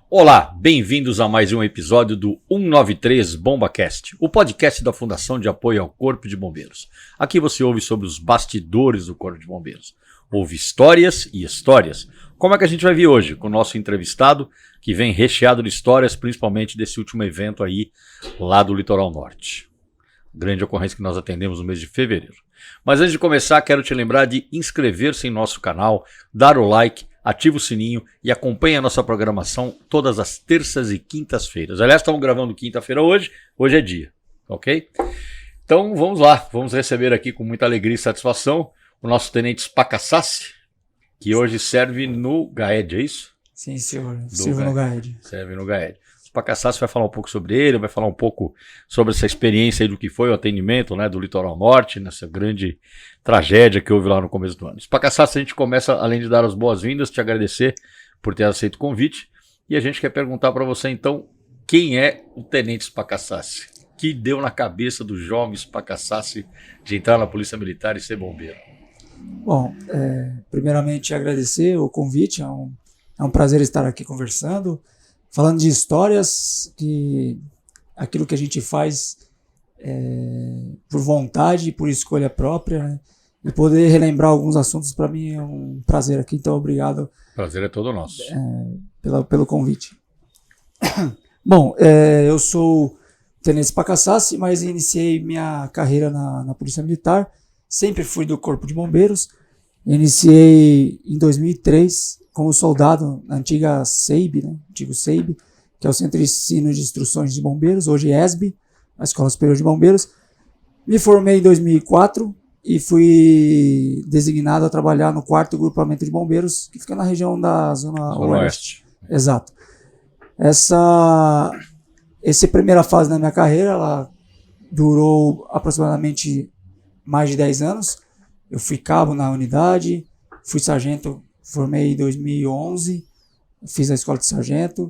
Olá, bem-vindos a mais um episódio do 193 BombaCast, o podcast da Fundação de Apoio ao Corpo de Bombeiros. Aqui você ouve sobre os bastidores do Corpo de Bombeiros. Ouve histórias e histórias. Como é que a gente vai vir hoje? Com o nosso entrevistado, que vem recheado de histórias, principalmente desse último evento aí, lá do Litoral Norte. Grande ocorrência que nós atendemos no mês de fevereiro. Mas antes de começar, quero te lembrar de inscrever-se em nosso canal, dar o like, ativa o sininho e acompanhe a nossa programação todas as terças e quintas-feiras. Aliás, estamos gravando quinta-feira hoje é dia, ok? Então vamos lá, vamos receber aqui com muita alegria e satisfação o nosso tenente Spacassassi, que hoje serve no GAED, é isso? Sim, senhor, sirvo no GAED. Serve no GAED. Spacassassi vai falar um pouco sobre ele, vai falar um pouco sobre essa experiência aí do que foi o atendimento, né, do Litoral Norte, nessa grande tragédia que houve lá no começo do ano. Spacassassi, a gente começa, além de dar as boas-vindas, te agradecer por ter aceito o convite, e a gente quer perguntar para você então, quem é o Tenente Spacassassi? Que deu na cabeça do jovem Spacassassi de entrar na Polícia Militar e ser bombeiro? Bom, primeiramente agradecer o convite, é um prazer estar aqui conversando, falando de histórias, que aquilo que a gente faz por vontade, por escolha própria, né? E poder relembrar alguns assuntos para mim é um prazer aqui, então obrigado. Prazer é todo nosso. Pelo convite. Bom, eu sou Tenente Spacassassi, mas iniciei minha carreira na Polícia Militar, sempre fui do Corpo de Bombeiros, iniciei em 2003 como soldado na antiga SEIB, né? Antigo SEIB, que é o Centro de Ensino de Instruções de Bombeiros, hoje ESB, a Escola Superior de Bombeiros. Me formei em 2004 e fui designado a trabalhar no 4º Grupamento de Bombeiros, que fica na região da Zona Oeste. Exato. Essa primeira fase da minha carreira, ela durou aproximadamente mais de 10 anos. Eu fui cabo na unidade, fui sargento, formei em 2011, fiz a escola de sargento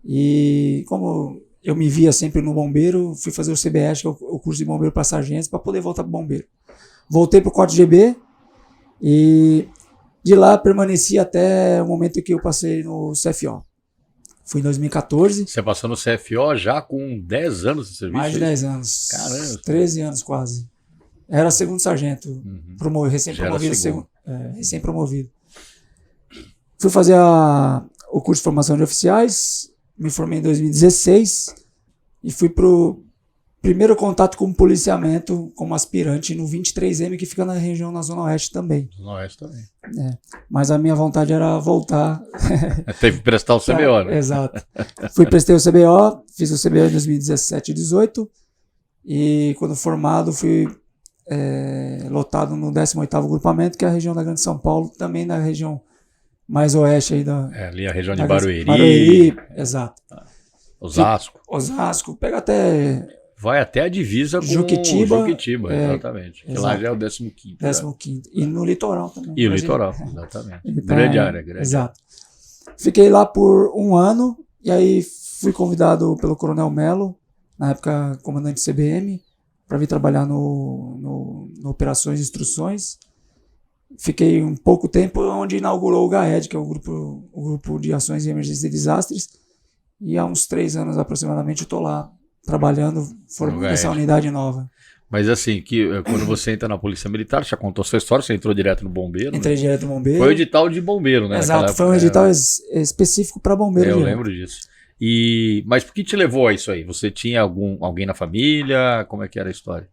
e como eu me via sempre no bombeiro, fui fazer o CBS, que é o curso de bombeiro para sargentos, para poder voltar para o bombeiro. Voltei para o 4GB e de lá permaneci até o momento que eu passei no CFO. Fui em 2014. Você passou no CFO já com 10 anos de serviço? Mais de 10 anos. Caramba. 13 anos quase. Era segundo sargento, recém-promovido. Fui fazer o curso de formação de oficiais, me formei em 2016 e fui para o primeiro contato com o policiamento como aspirante no 23M, que fica na região, na Zona Oeste também. Zona Oeste também. Mas a minha vontade era voltar. Teve que prestar o CBO, né? Exato. Prestei o CBO, fiz o CBO em 2017 e 2018 e quando formado fui lotado no 18º Grupamento, que é a região da Grande São Paulo, também na região mais oeste aí ali a região de Barueri. Barueri, exato. Osasco. Pega até... Vai até a divisa com Juquitiba, exatamente. Que lá já é o 15º. 15º. E no litoral também. E o litoral, exatamente. Grande área. Exato. Fiquei lá por um ano, e aí fui convidado pelo Coronel Melo, na época comandante CBM, para vir trabalhar no Operações e Instruções. Fiquei um pouco tempo, onde inaugurou o GAED, que é o grupo de Ações e Emergências e Desastres, e há uns 3 anos aproximadamente eu estou lá trabalhando, formando essa unidade nova. Mas assim, quando você entra na Polícia Militar, já contou sua história, você entrou direto no bombeiro? Entrei direto no bombeiro. Foi o edital de bombeiro, né? Exato, foi um edital específico para bombeiro. Eu lembro disso. Mas por que te levou a isso aí? Você tinha alguém na família? Como é que era a história?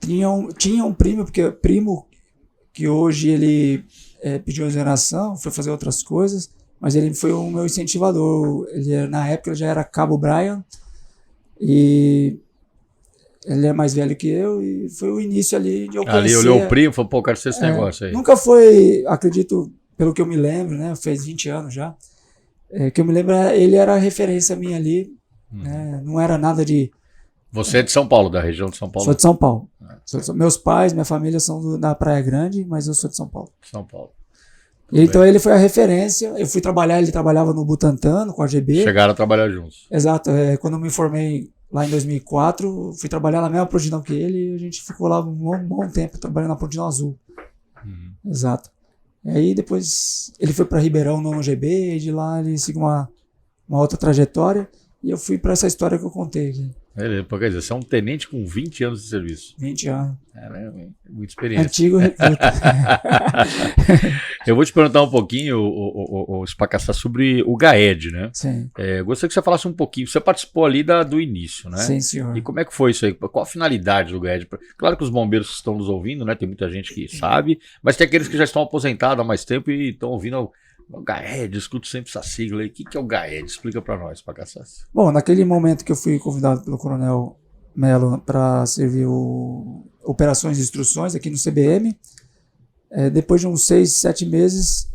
Tinha um primo, que hoje ele pediu exoneração, foi fazer outras coisas, mas ele foi o meu incentivador. Na época ele já era Cabo Brian, e ele é mais velho que eu, e foi o início ali de eu conhecer. Ali olhou o primo e falou, pô, quero ser esse negócio aí. Nunca foi, acredito, pelo que eu me lembro, né, fez 20 anos já, que eu me lembro, ele era a referência minha ali, né, não era nada de... Você é de São Paulo, da região de São Paulo? Sou de São Paulo. Meus pais, minha família são da Praia Grande, mas eu sou de São Paulo. São Paulo. Então ele foi a referência. Eu fui trabalhar, ele trabalhava no Butantan, no 4GB. Chegaram a trabalhar juntos. Exato. Quando eu me formei lá em 2004, fui trabalhar na mesma prontidão que ele, e a gente ficou lá um bom tempo trabalhando na prontidão azul. Exato. E aí depois ele foi para Ribeirão no GB, e de lá ele seguiu uma uma outra trajetória, e eu fui para essa história que eu contei aqui. Quer dizer, você é um tenente com 20 anos de serviço. 20 anos. Muita experiência. Antigo recruta. Eu vou te perguntar um pouquinho, o Spacassá, sobre o GAED, né? Sim. Gostaria que você falasse um pouquinho. Você participou ali do início, né? Sim, senhor. E como é que foi isso aí? Qual a finalidade do GAED? Claro que os bombeiros que estão nos ouvindo, né? Tem muita gente que sabe, mas tem aqueles que já estão aposentados há mais tempo e estão ouvindo o GAED, escuto sempre essa sigla aí. O que é o GAED? Explica para nós, Spacassá. Bom, naquele momento que eu fui convidado pelo Coronel Melo para servir operações e instruções aqui no CBM, depois de uns 6, 7 meses,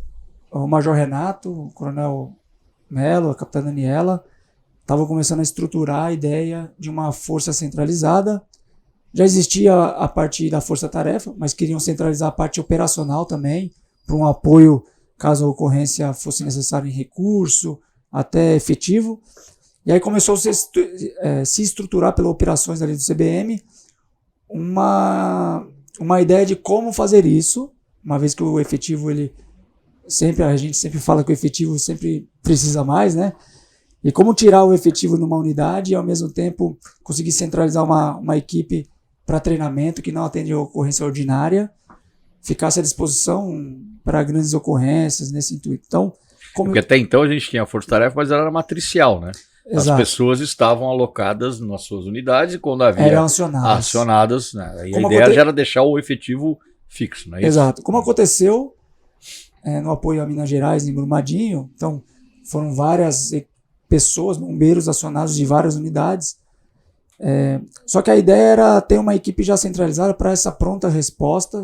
o Major Renato, o Coronel Melo, a Capitã Daniela, estavam começando a estruturar a ideia de uma força centralizada. Já existia a parte da força-tarefa, mas queriam centralizar a parte operacional também, para um apoio caso a ocorrência fosse necessária em recurso, até efetivo. E aí começou a se estruturar pelas operações ali do CBM uma ideia de como fazer isso, uma vez que o efetivo, a gente sempre fala que o efetivo sempre precisa mais, né? E como tirar o efetivo numa unidade e ao mesmo tempo conseguir centralizar uma equipe para treinamento que não atende a ocorrência ordinária, ficasse à disposição para grandes ocorrências nesse intuito. Então, porque até então a gente tinha a força-tarefa, mas ela era matricial, né? Exato. As pessoas estavam alocadas nas suas unidades e quando havia eram acionadas, né? E a ideia já era deixar o efetivo fixo, não é isso? Exato. Como aconteceu no apoio a Minas Gerais, em Brumadinho, então foram várias pessoas, bombeiros acionados de várias unidades. Só que a ideia era ter uma equipe já centralizada para essa pronta resposta,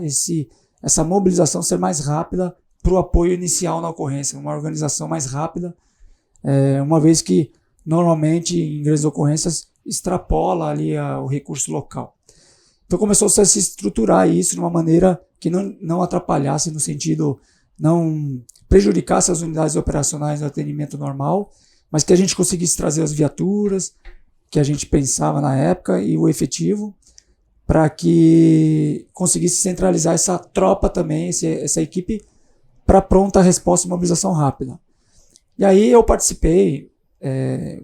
essa mobilização ser mais rápida para o apoio inicial na ocorrência, uma organização mais rápida, uma vez que normalmente em grandes ocorrências extrapola ali o recurso local. Então começou a se estruturar isso de uma maneira que não atrapalhasse, no sentido, não prejudicasse as unidades operacionais do atendimento normal, mas que a gente conseguisse trazer as viaturas que a gente pensava na época e o efetivo, para que conseguisse centralizar essa tropa também, essa equipe, para pronta resposta e mobilização rápida. E aí eu participei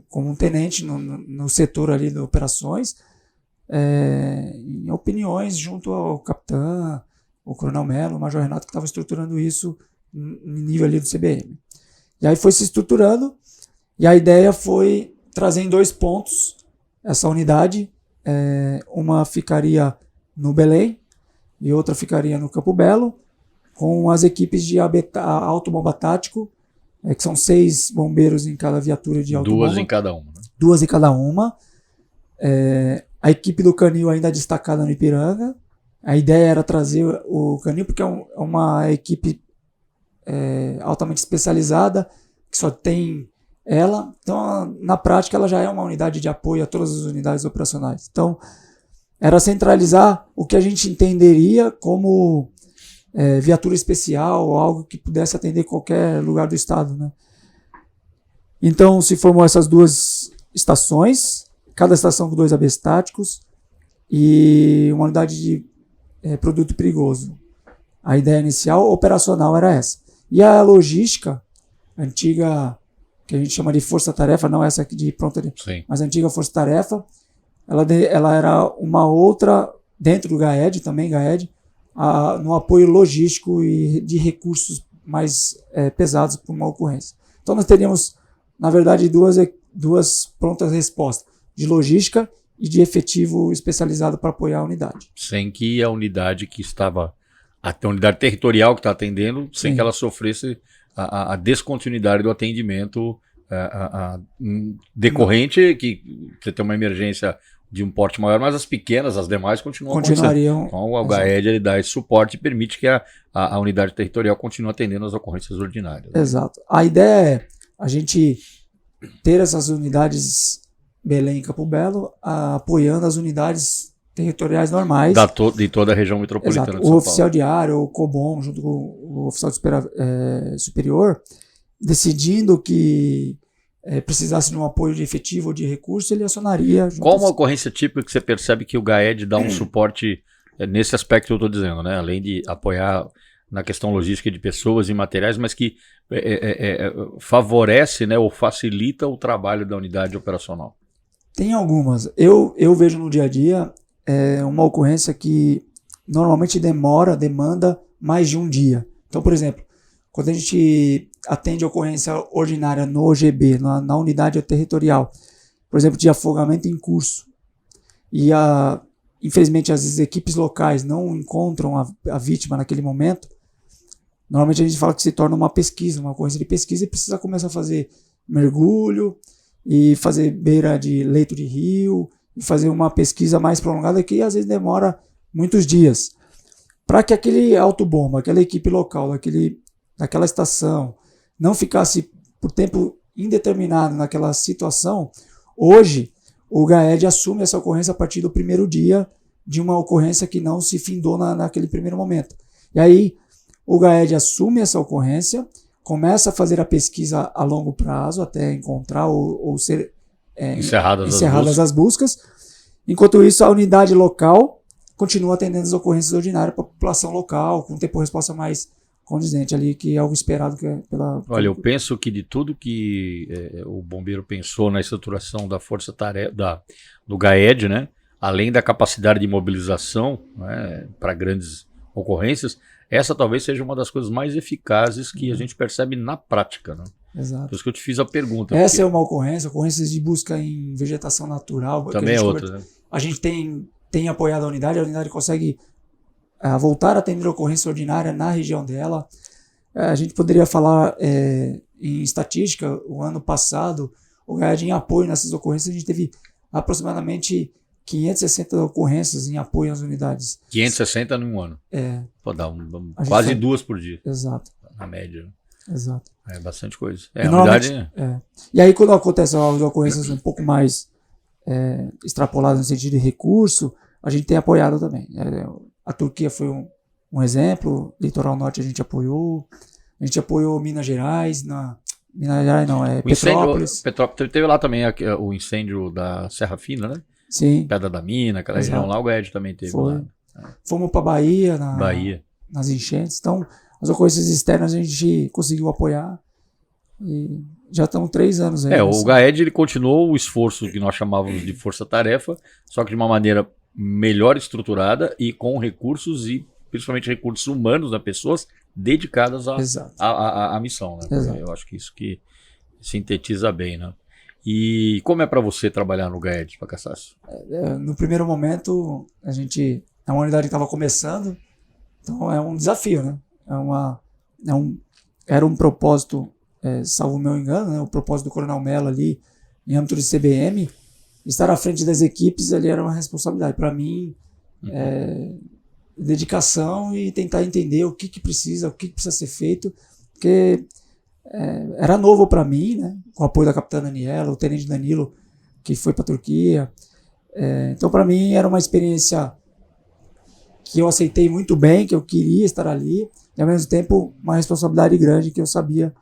como um tenente no setor ali de operações, em opiniões junto ao capitão, o Coronel Melo, o Major Renato, que estava estruturando isso no nível ali do CBM. E aí foi se estruturando, e a ideia foi trazer em 2 pontos essa unidade. Uma ficaria no Belém e outra ficaria no Campo Belo, com as equipes de autobomba tático, que são 6 bombeiros em cada viatura de autobomba. 2 em cada uma. Né? 2 em cada uma. A equipe do Canil ainda destacada no Ipiranga. A ideia era trazer o Canil, porque é uma equipe altamente especializada, que só tem ela. Então, na prática, ela já é uma unidade de apoio a todas as unidades operacionais. Então, era centralizar o que a gente entenderia como viatura especial, ou algo que pudesse atender qualquer lugar do estado, né? Então, se formou essas 2 estações, cada estação com 2 ABs táticos e uma unidade de produto perigoso. A ideia inicial operacional era essa. E a logística, antiga, que a gente chama de força-tarefa, não essa aqui de pronta, mas a antiga força-tarefa, ela era uma outra, dentro do GAED, também GAED, no apoio logístico e de recursos mais pesados para uma ocorrência. Então nós teríamos, na verdade, duas prontas respostas, de logística e de efetivo especializado para apoiar a unidade. Sem que a unidade que estava, a unidade territorial que está atendendo, sem que ela sofresse a descontinuidade do atendimento decorrente, que você tem uma emergência de um porte maior, mas as pequenas, as demais, continuariam. Então o GAED ele dá esse suporte e permite que a unidade territorial continue atendendo as ocorrências ordinárias. Né? Exato. A ideia é a gente ter essas unidades Belém e Campo Belo apoiando as unidades territoriais normais. De toda a região metropolitana. Exato. De São O oficial Paulo. diário, o COBOM, junto com o oficial superior, decidindo que precisasse de um apoio de efetivo ou de recurso, ele acionaria. Qual uma ocorrência típica que você percebe que o GAED dá um suporte nesse aspecto que eu estou dizendo, né? Além de apoiar na questão logística de pessoas e materiais, mas que favorece, né, ou facilita o trabalho da unidade operacional? Tem algumas. Eu vejo no dia a dia uma ocorrência que normalmente demanda mais de um dia. Então, por exemplo, quando a gente atende a ocorrência ordinária no OGB, na unidade territorial, por exemplo, de afogamento em curso, e infelizmente as equipes locais não encontram a vítima naquele momento, normalmente a gente fala que se torna uma pesquisa, uma ocorrência de pesquisa, e precisa começar a fazer mergulho, e fazer beira de leito de rio, e fazer uma pesquisa mais prolongada que às vezes demora muitos dias. Para que aquele autobomba, aquela equipe local, daquela estação, não ficasse por tempo indeterminado naquela situação, hoje o GAED assume essa ocorrência a partir do primeiro dia de uma ocorrência que não se findou naquele primeiro momento. E aí o GAED assume essa ocorrência, começa a fazer a pesquisa a longo prazo até encontrar ou ser encerradas as buscas. Enquanto isso, a unidade local continua atendendo as ocorrências ordinárias para a população local, com um tempo-resposta mais condizente ali, que é algo esperado pela... Olha, eu penso que de tudo que o bombeiro pensou na estruturação da força-tarefa, do GAED, né, além da capacidade de mobilização, né, para grandes ocorrências, essa talvez seja uma das coisas mais eficazes que a gente percebe na prática, né? Exato. Por isso que eu te fiz a pergunta. Essa é uma ocorrências de busca em vegetação natural. Também é outra, né? A gente tem apoiado a unidade consegue voltar a atender a ocorrência ordinária na região dela. A gente poderia falar em estatística, o ano passado, o GAED em apoio nessas ocorrências, a gente teve aproximadamente 560 ocorrências em apoio às unidades. 560 num ano. Pô, dá quase 2 por dia. Exato. Na média. Exato. É bastante coisa. A unidade... E aí quando acontecem as ocorrências um pouco mais extrapoladas no sentido de recurso, a gente tem apoiado também. A Turquia foi um exemplo, Litoral Norte a gente apoiou Minas Gerais, Minas Gerais não, Petrópolis. Petrópolis. Teve lá também o incêndio da Serra Fina, né? Sim. Pedra da Mina, aquela região lá, o GAED também teve lá. Fomos para Bahia, nas enchentes. Então, as ocorrências externas a gente conseguiu apoiar e já estão 3 anos aí. O GAED ele continuou o esforço que nós chamávamos de força-tarefa, só que de uma maneira melhor estruturada e com recursos e principalmente recursos humanos, né, pessoas dedicadas à missão. Né? Eu acho que isso que sintetiza bem, né? E como é para você trabalhar no GAED, Pacassácio? No primeiro momento, é uma unidade que estava começando, então é um desafio, né? Era um propósito, salvo o meu engano, né? O propósito do Coronel Mello ali, em âmbito de CBM, estar à frente das equipes ali era uma responsabilidade. Para mim, dedicação e tentar entender o que precisa ser feito, porque era novo para mim, né? Com o apoio da capitã Daniela, o tenente Danilo, que foi para a Turquia. Então, para mim, era uma experiência que eu aceitei muito bem, que eu queria estar ali, e ao mesmo tempo uma responsabilidade grande que eu sabia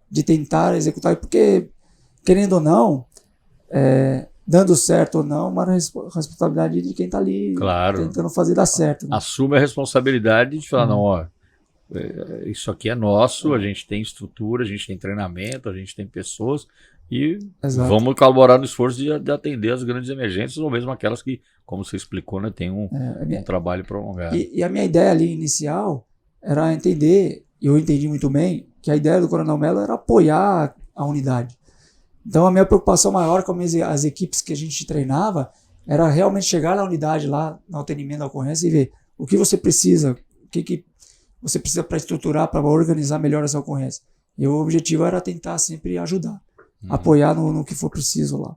de tentar executar, porque, querendo ou não, dando certo ou não, uma responsabilidade de quem está ali, claro, tentando fazer dar certo. Né? Assume a responsabilidade de falar, não, ó, isso aqui é nosso, a gente tem estrutura, a gente tem treinamento, a gente tem pessoas e vamos colaborar no esforço de atender as grandes emergências ou mesmo aquelas que, como você explicou, né, tem um trabalho prolongado. E a minha ideia ali inicial era entender, e eu entendi muito bem, que a ideia do Coronel Mello era apoiar a unidade. Então a minha preocupação maior com as equipes que a gente treinava era realmente chegar na unidade lá, no atendimento da ocorrência e ver o que você precisa, o que você precisa para estruturar, para organizar melhor essa ocorrência. E o objetivo era tentar sempre ajudar, apoiar no que for preciso lá.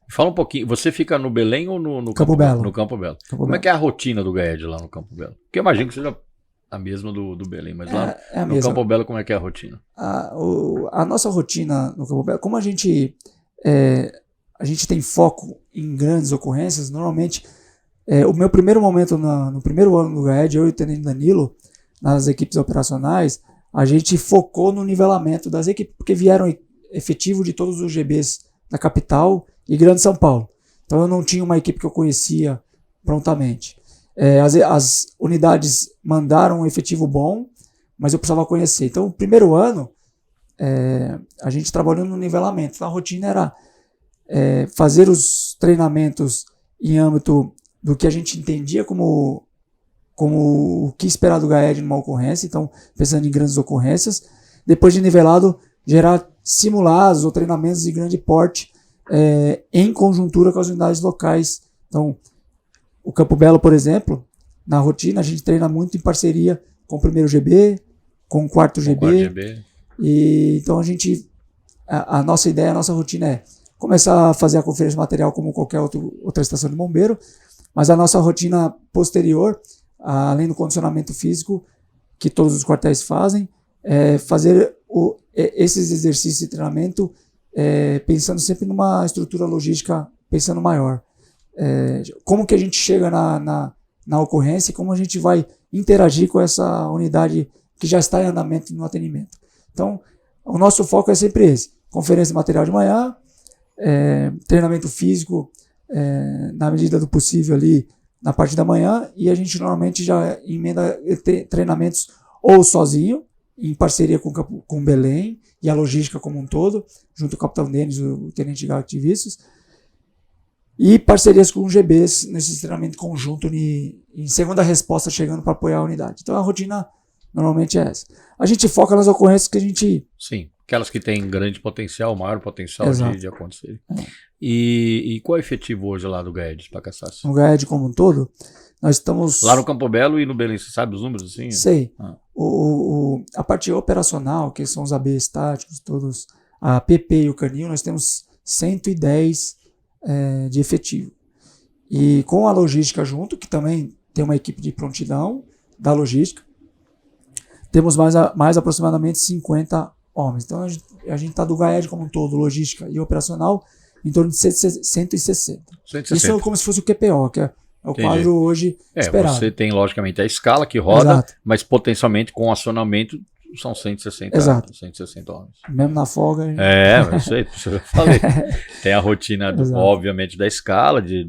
Fala um pouquinho, você fica no Belém ou no Campo Belo? No Campo Belo. Como é que é a rotina do GAED lá no Campo Belo? Porque eu imagino que seja a mesma do Belém, mas lá no Campo Belo como é que é a rotina? A nossa rotina no Campo Belo, como a gente tem foco em grandes ocorrências, normalmente o meu primeiro momento no primeiro ano do GAED, eu e o tenente Danilo, nas equipes operacionais, a gente focou no nivelamento das equipes, porque vieram efetivo de todos os GBs da capital e Grande São Paulo. Então eu não tinha uma equipe que eu conhecia prontamente. As unidades mandaram um efetivo bom, mas eu precisava conhecer. Então, o primeiro ano, a gente trabalhou no nivelamento. Então, a rotina era fazer os treinamentos em âmbito do que a gente entendia como o que esperar do GAED numa ocorrência, então pensando em grandes ocorrências. Depois de nivelado, gerar simulados ou treinamentos de grande porte em conjuntura com as unidades locais. Então, o Campo Belo, por exemplo, na rotina a gente treina muito em parceria com o primeiro GB, com o quarto GB. E então a nossa ideia, a nossa rotina é começar a fazer a conferência de material como qualquer outra estação de bombeiro, mas a nossa rotina posterior, além do condicionamento físico que todos os quartéis fazem, fazer esses exercícios de treinamento pensando sempre numa estrutura logística, pensando maior. Como que a gente chega na ocorrência e como a gente vai interagir com essa unidade que já está em andamento no atendimento. Então, o nosso foco é sempre esse. Conferência de material de manhã, treinamento físico na medida do possível ali na parte da manhã, e a gente normalmente já emenda treinamentos ou sozinho, em parceria com Belém e a logística como um todo, junto com o Capitão Denis, o Tenente Galo Ativistas, e parcerias com GBs nesse treinamento conjunto em segunda resposta chegando para apoiar a unidade. Então a rotina normalmente é essa. A gente foca nas ocorrências que a gente... Sim, aquelas que têm grande potencial, maior potencial de acontecer. E qual é o efetivo hoje lá do GAED de Pacassás? No GAED como um todo, nós estamos... Lá no Campo Belo e no Belém, você sabe os números assim? Sei. A parte operacional, que são os AB estáticos, todos, a PP e o Canil, nós temos 110 de efetivo. E com a logística junto, que também tem uma equipe de prontidão da logística, temos mais aproximadamente 50 homens. Então a gente está do GAED como um todo, logística e operacional, em torno de 160. Isso é como se fosse o QPO, que é o quadro hoje esperado. Você tem logicamente a escala que roda, exato, mas potencialmente com acionamento são 160, exato, 160 homens. Mesmo na folga. Eu sei, eu falei. Tem a rotina, obviamente, da escala, de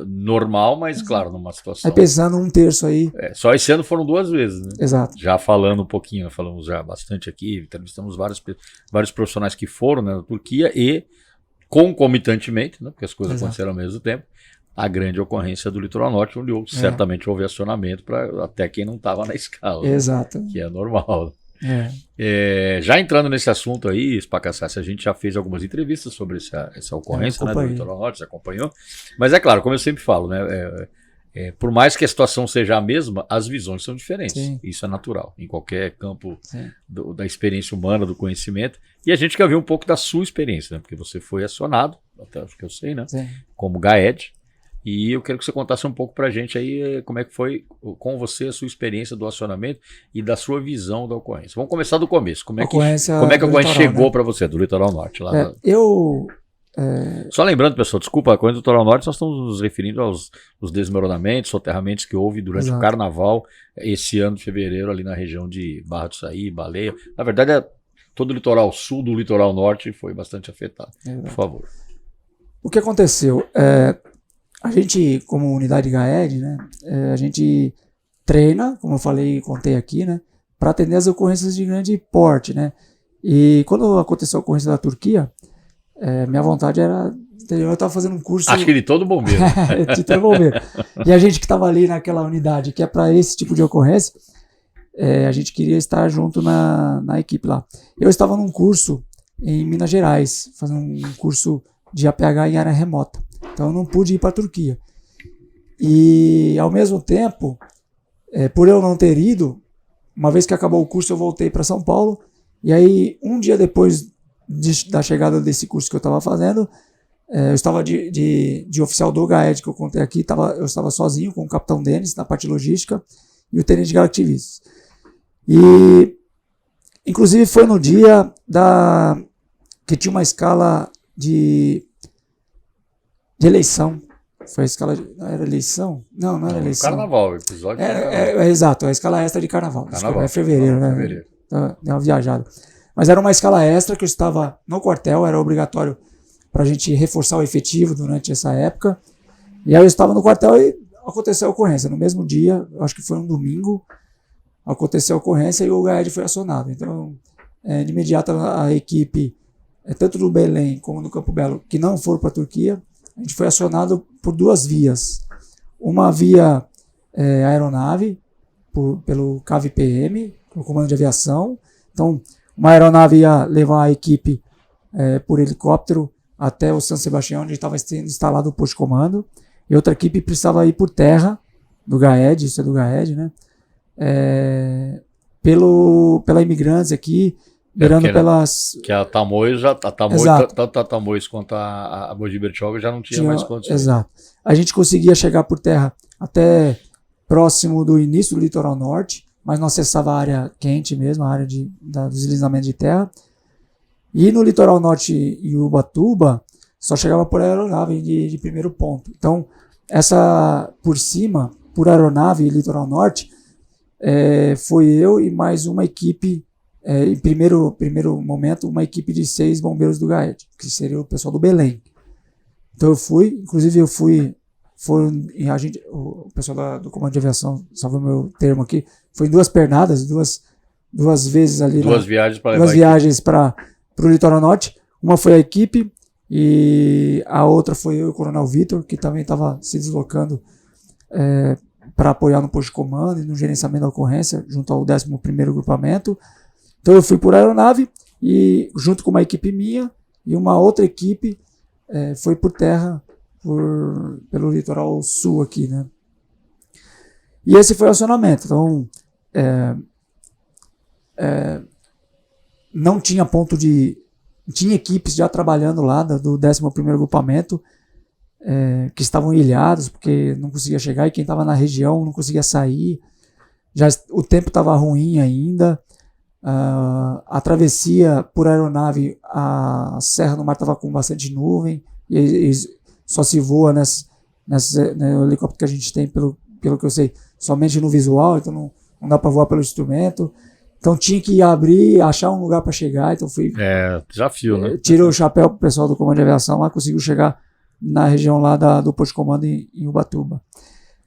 normal, mas claro, numa situação... Aí pensando um terço aí... só esse ano foram 2 vezes, né? Exato. Já falando um pouquinho, falamos já bastante aqui, entrevistamos vários profissionais que foram, né, na Turquia e concomitantemente, né, porque as coisas aconteceram ao mesmo tempo, a grande ocorrência do Litoral Norte, onde certamente houve acionamento para até quem não estava na escala. Exato. Né, que é normal. Já entrando nesse assunto aí, Spacassás, a gente já fez algumas entrevistas sobre essa ocorrência, né, do Litoral Norte, você acompanhou. Mas é claro, como eu sempre falo, né, por mais que a situação seja a mesma, as visões são diferentes. Sim. Isso é natural, em qualquer campo da experiência humana, do conhecimento. E a gente quer ver um pouco da sua experiência, né, porque você foi acionado, até acho que eu sei, né, como GAED. E eu quero que você contasse um pouco pra gente aí como é que foi com você a sua experiência do acionamento e da sua visão da ocorrência. Vamos começar do começo. Como é que a ocorrência chegou, né, para você, do Litoral Norte? Lá Só lembrando, pessoal, desculpa, a ocorrência do Litoral Norte, nós estamos nos referindo aos desmoronamentos, soterramentos que houve durante o Carnaval, esse ano de fevereiro, ali na região de Barra do Saí, Baleia. Na verdade, todo o litoral sul do Litoral Norte foi bastante afetado. Por favor. O que aconteceu? A gente, como unidade GAED, né, a gente treina, como eu falei e contei aqui, né, para atender as ocorrências de grande porte, né. E quando aconteceu a ocorrência da Turquia, minha vontade era... Eu estava fazendo um curso... Acho que de todo bombeiro. De todo bombeiro. E a gente que estava ali naquela unidade, que é para esse tipo de ocorrência, a gente queria estar junto na equipe lá. Eu estava num curso em Minas Gerais, fazendo um curso de APH em área remota. Então eu não pude ir para a Turquia. E ao mesmo tempo, por eu não ter ido, uma vez que acabou o curso eu voltei para São Paulo, e aí um dia depois da chegada desse curso que eu estava fazendo, eu estava de oficial do GAED, que eu contei aqui, eu estava sozinho com o Capitão Denis na parte logística e o Tenente Galo Ativistas. E inclusive foi no dia que tinha uma escala de eleição. Foi a escala não era eleição? Não era eleição. Carnaval, o episódio. Exato, a escala extra de carnaval. Carnaval. É fevereiro, né? Fevereiro. Então, deu uma viajada. Mas era uma escala extra que eu estava no quartel, era obrigatório para a gente reforçar o efetivo durante essa época. E aí eu estava no quartel e aconteceu a ocorrência. No mesmo dia, acho que foi um domingo, aconteceu a ocorrência e o GAED foi acionado. Então, de imediato, a equipe, tanto do Belém como do Campo Belo, que não foram para a Turquia, a gente foi acionado por 2 vias. Uma via aeronave, pelo CAV-PM, o Comando de Aviação. Então, uma aeronave ia levar a equipe por helicóptero até o São Sebastião, onde estava sendo instalado o posto de comando, e outra equipe precisava ir por terra, do GAED, isso é do GAED, né? Pela Imigrantes aqui, mirando pelas... Que a Tamoios, tanto a Tamoios quanto a Mogi Bertioga já não tinha mais condições. Exato. A gente conseguia chegar por terra até próximo do início do litoral norte, mas não acessava a área quente mesmo, a área dos deslizamentos de terra. E no litoral norte e Ubatuba, só chegava por aeronave de primeiro ponto. Então, essa por cima, por aeronave e litoral norte, foi eu e mais uma equipe, em primeiro momento, uma equipe de 6 bombeiros do GAED, que seria o pessoal do Belém. Então o pessoal do Comando de Aviação, salvo o meu termo aqui, foi em 2 pernadas, duas vezes ali. 2 viagens para levar 2 viagens para o litoral norte. Uma foi a equipe e a outra foi eu e o Coronel Vitor, que também estava se deslocando para apoiar no posto de comando e no gerenciamento da ocorrência, junto ao 11º Grupamento. Então eu fui por aeronave e junto com uma equipe minha e uma outra equipe foi por terra pelo litoral sul aqui, né? E esse foi o acionamento. Então, não tinha ponto de... Tinha equipes já trabalhando lá do 11º Grupamento, que estavam ilhados, porque não conseguia chegar, e quem estava na região não conseguia sair. O tempo estava ruim ainda. A travessia por aeronave, a Serra do Mar estava com bastante nuvem, e só se voa no helicóptero que a gente tem, pelo que eu sei, somente no visual, então não dá para voar pelo instrumento. Então tinha que abrir, achar um lugar para chegar. Então fui. Desafio, né? Tirei o chapéu pro pessoal do Comando de Aviação lá, conseguiu chegar na região lá do posto de comando em Ubatuba.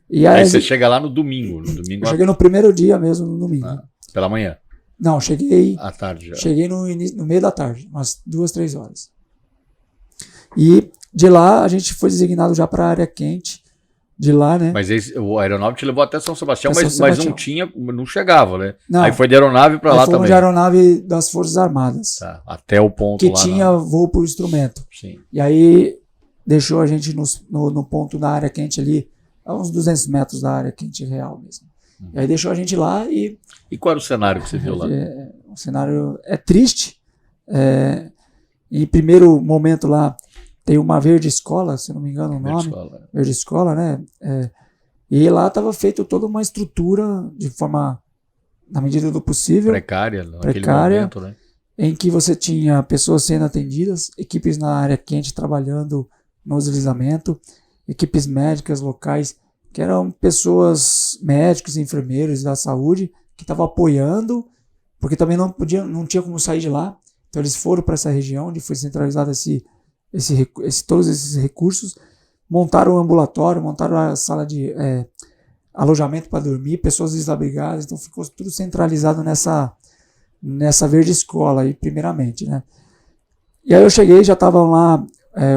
E aí você chega lá no domingo. Eu cheguei no primeiro dia mesmo, no domingo. Pela manhã? Não, cheguei. À tarde já. Cheguei no meio da tarde, umas 2, 3 horas. E de lá a gente foi designado já para a área quente. De lá, né? Mas o aeronave te levou até São Sebastião, mas Sebastião. não chegava, né? Não, aí foi de aeronave para lá também. de aeronave das Forças Armadas. Tá, até o ponto que lá. Que tinha voo por instrumento. Sim. E aí deixou a gente no ponto da área quente ali, a uns 200 metros da área quente real mesmo. E aí deixou a gente lá e... E qual era o cenário que você viu lá? O cenário é triste. Em primeiro momento lá, tem uma Verde Escola, se não me engano o nome. Verde Escola, né? E lá estava feito toda uma estrutura de forma, na medida do possível, precária naquele momento, né? Em que você tinha pessoas sendo atendidas, equipes na área quente trabalhando no deslizamento, equipes médicas locais, que eram pessoas, médicos e enfermeiros da saúde, que estavam apoiando, porque também não tinha como sair de lá. Então eles foram para essa região onde foi centralizado todos esses recursos, montaram um ambulatório, montaram a sala de alojamento para dormir, pessoas desabrigadas, então ficou tudo centralizado nessa Verde Escola aí, primeiramente, né? E aí eu cheguei, já estavam lá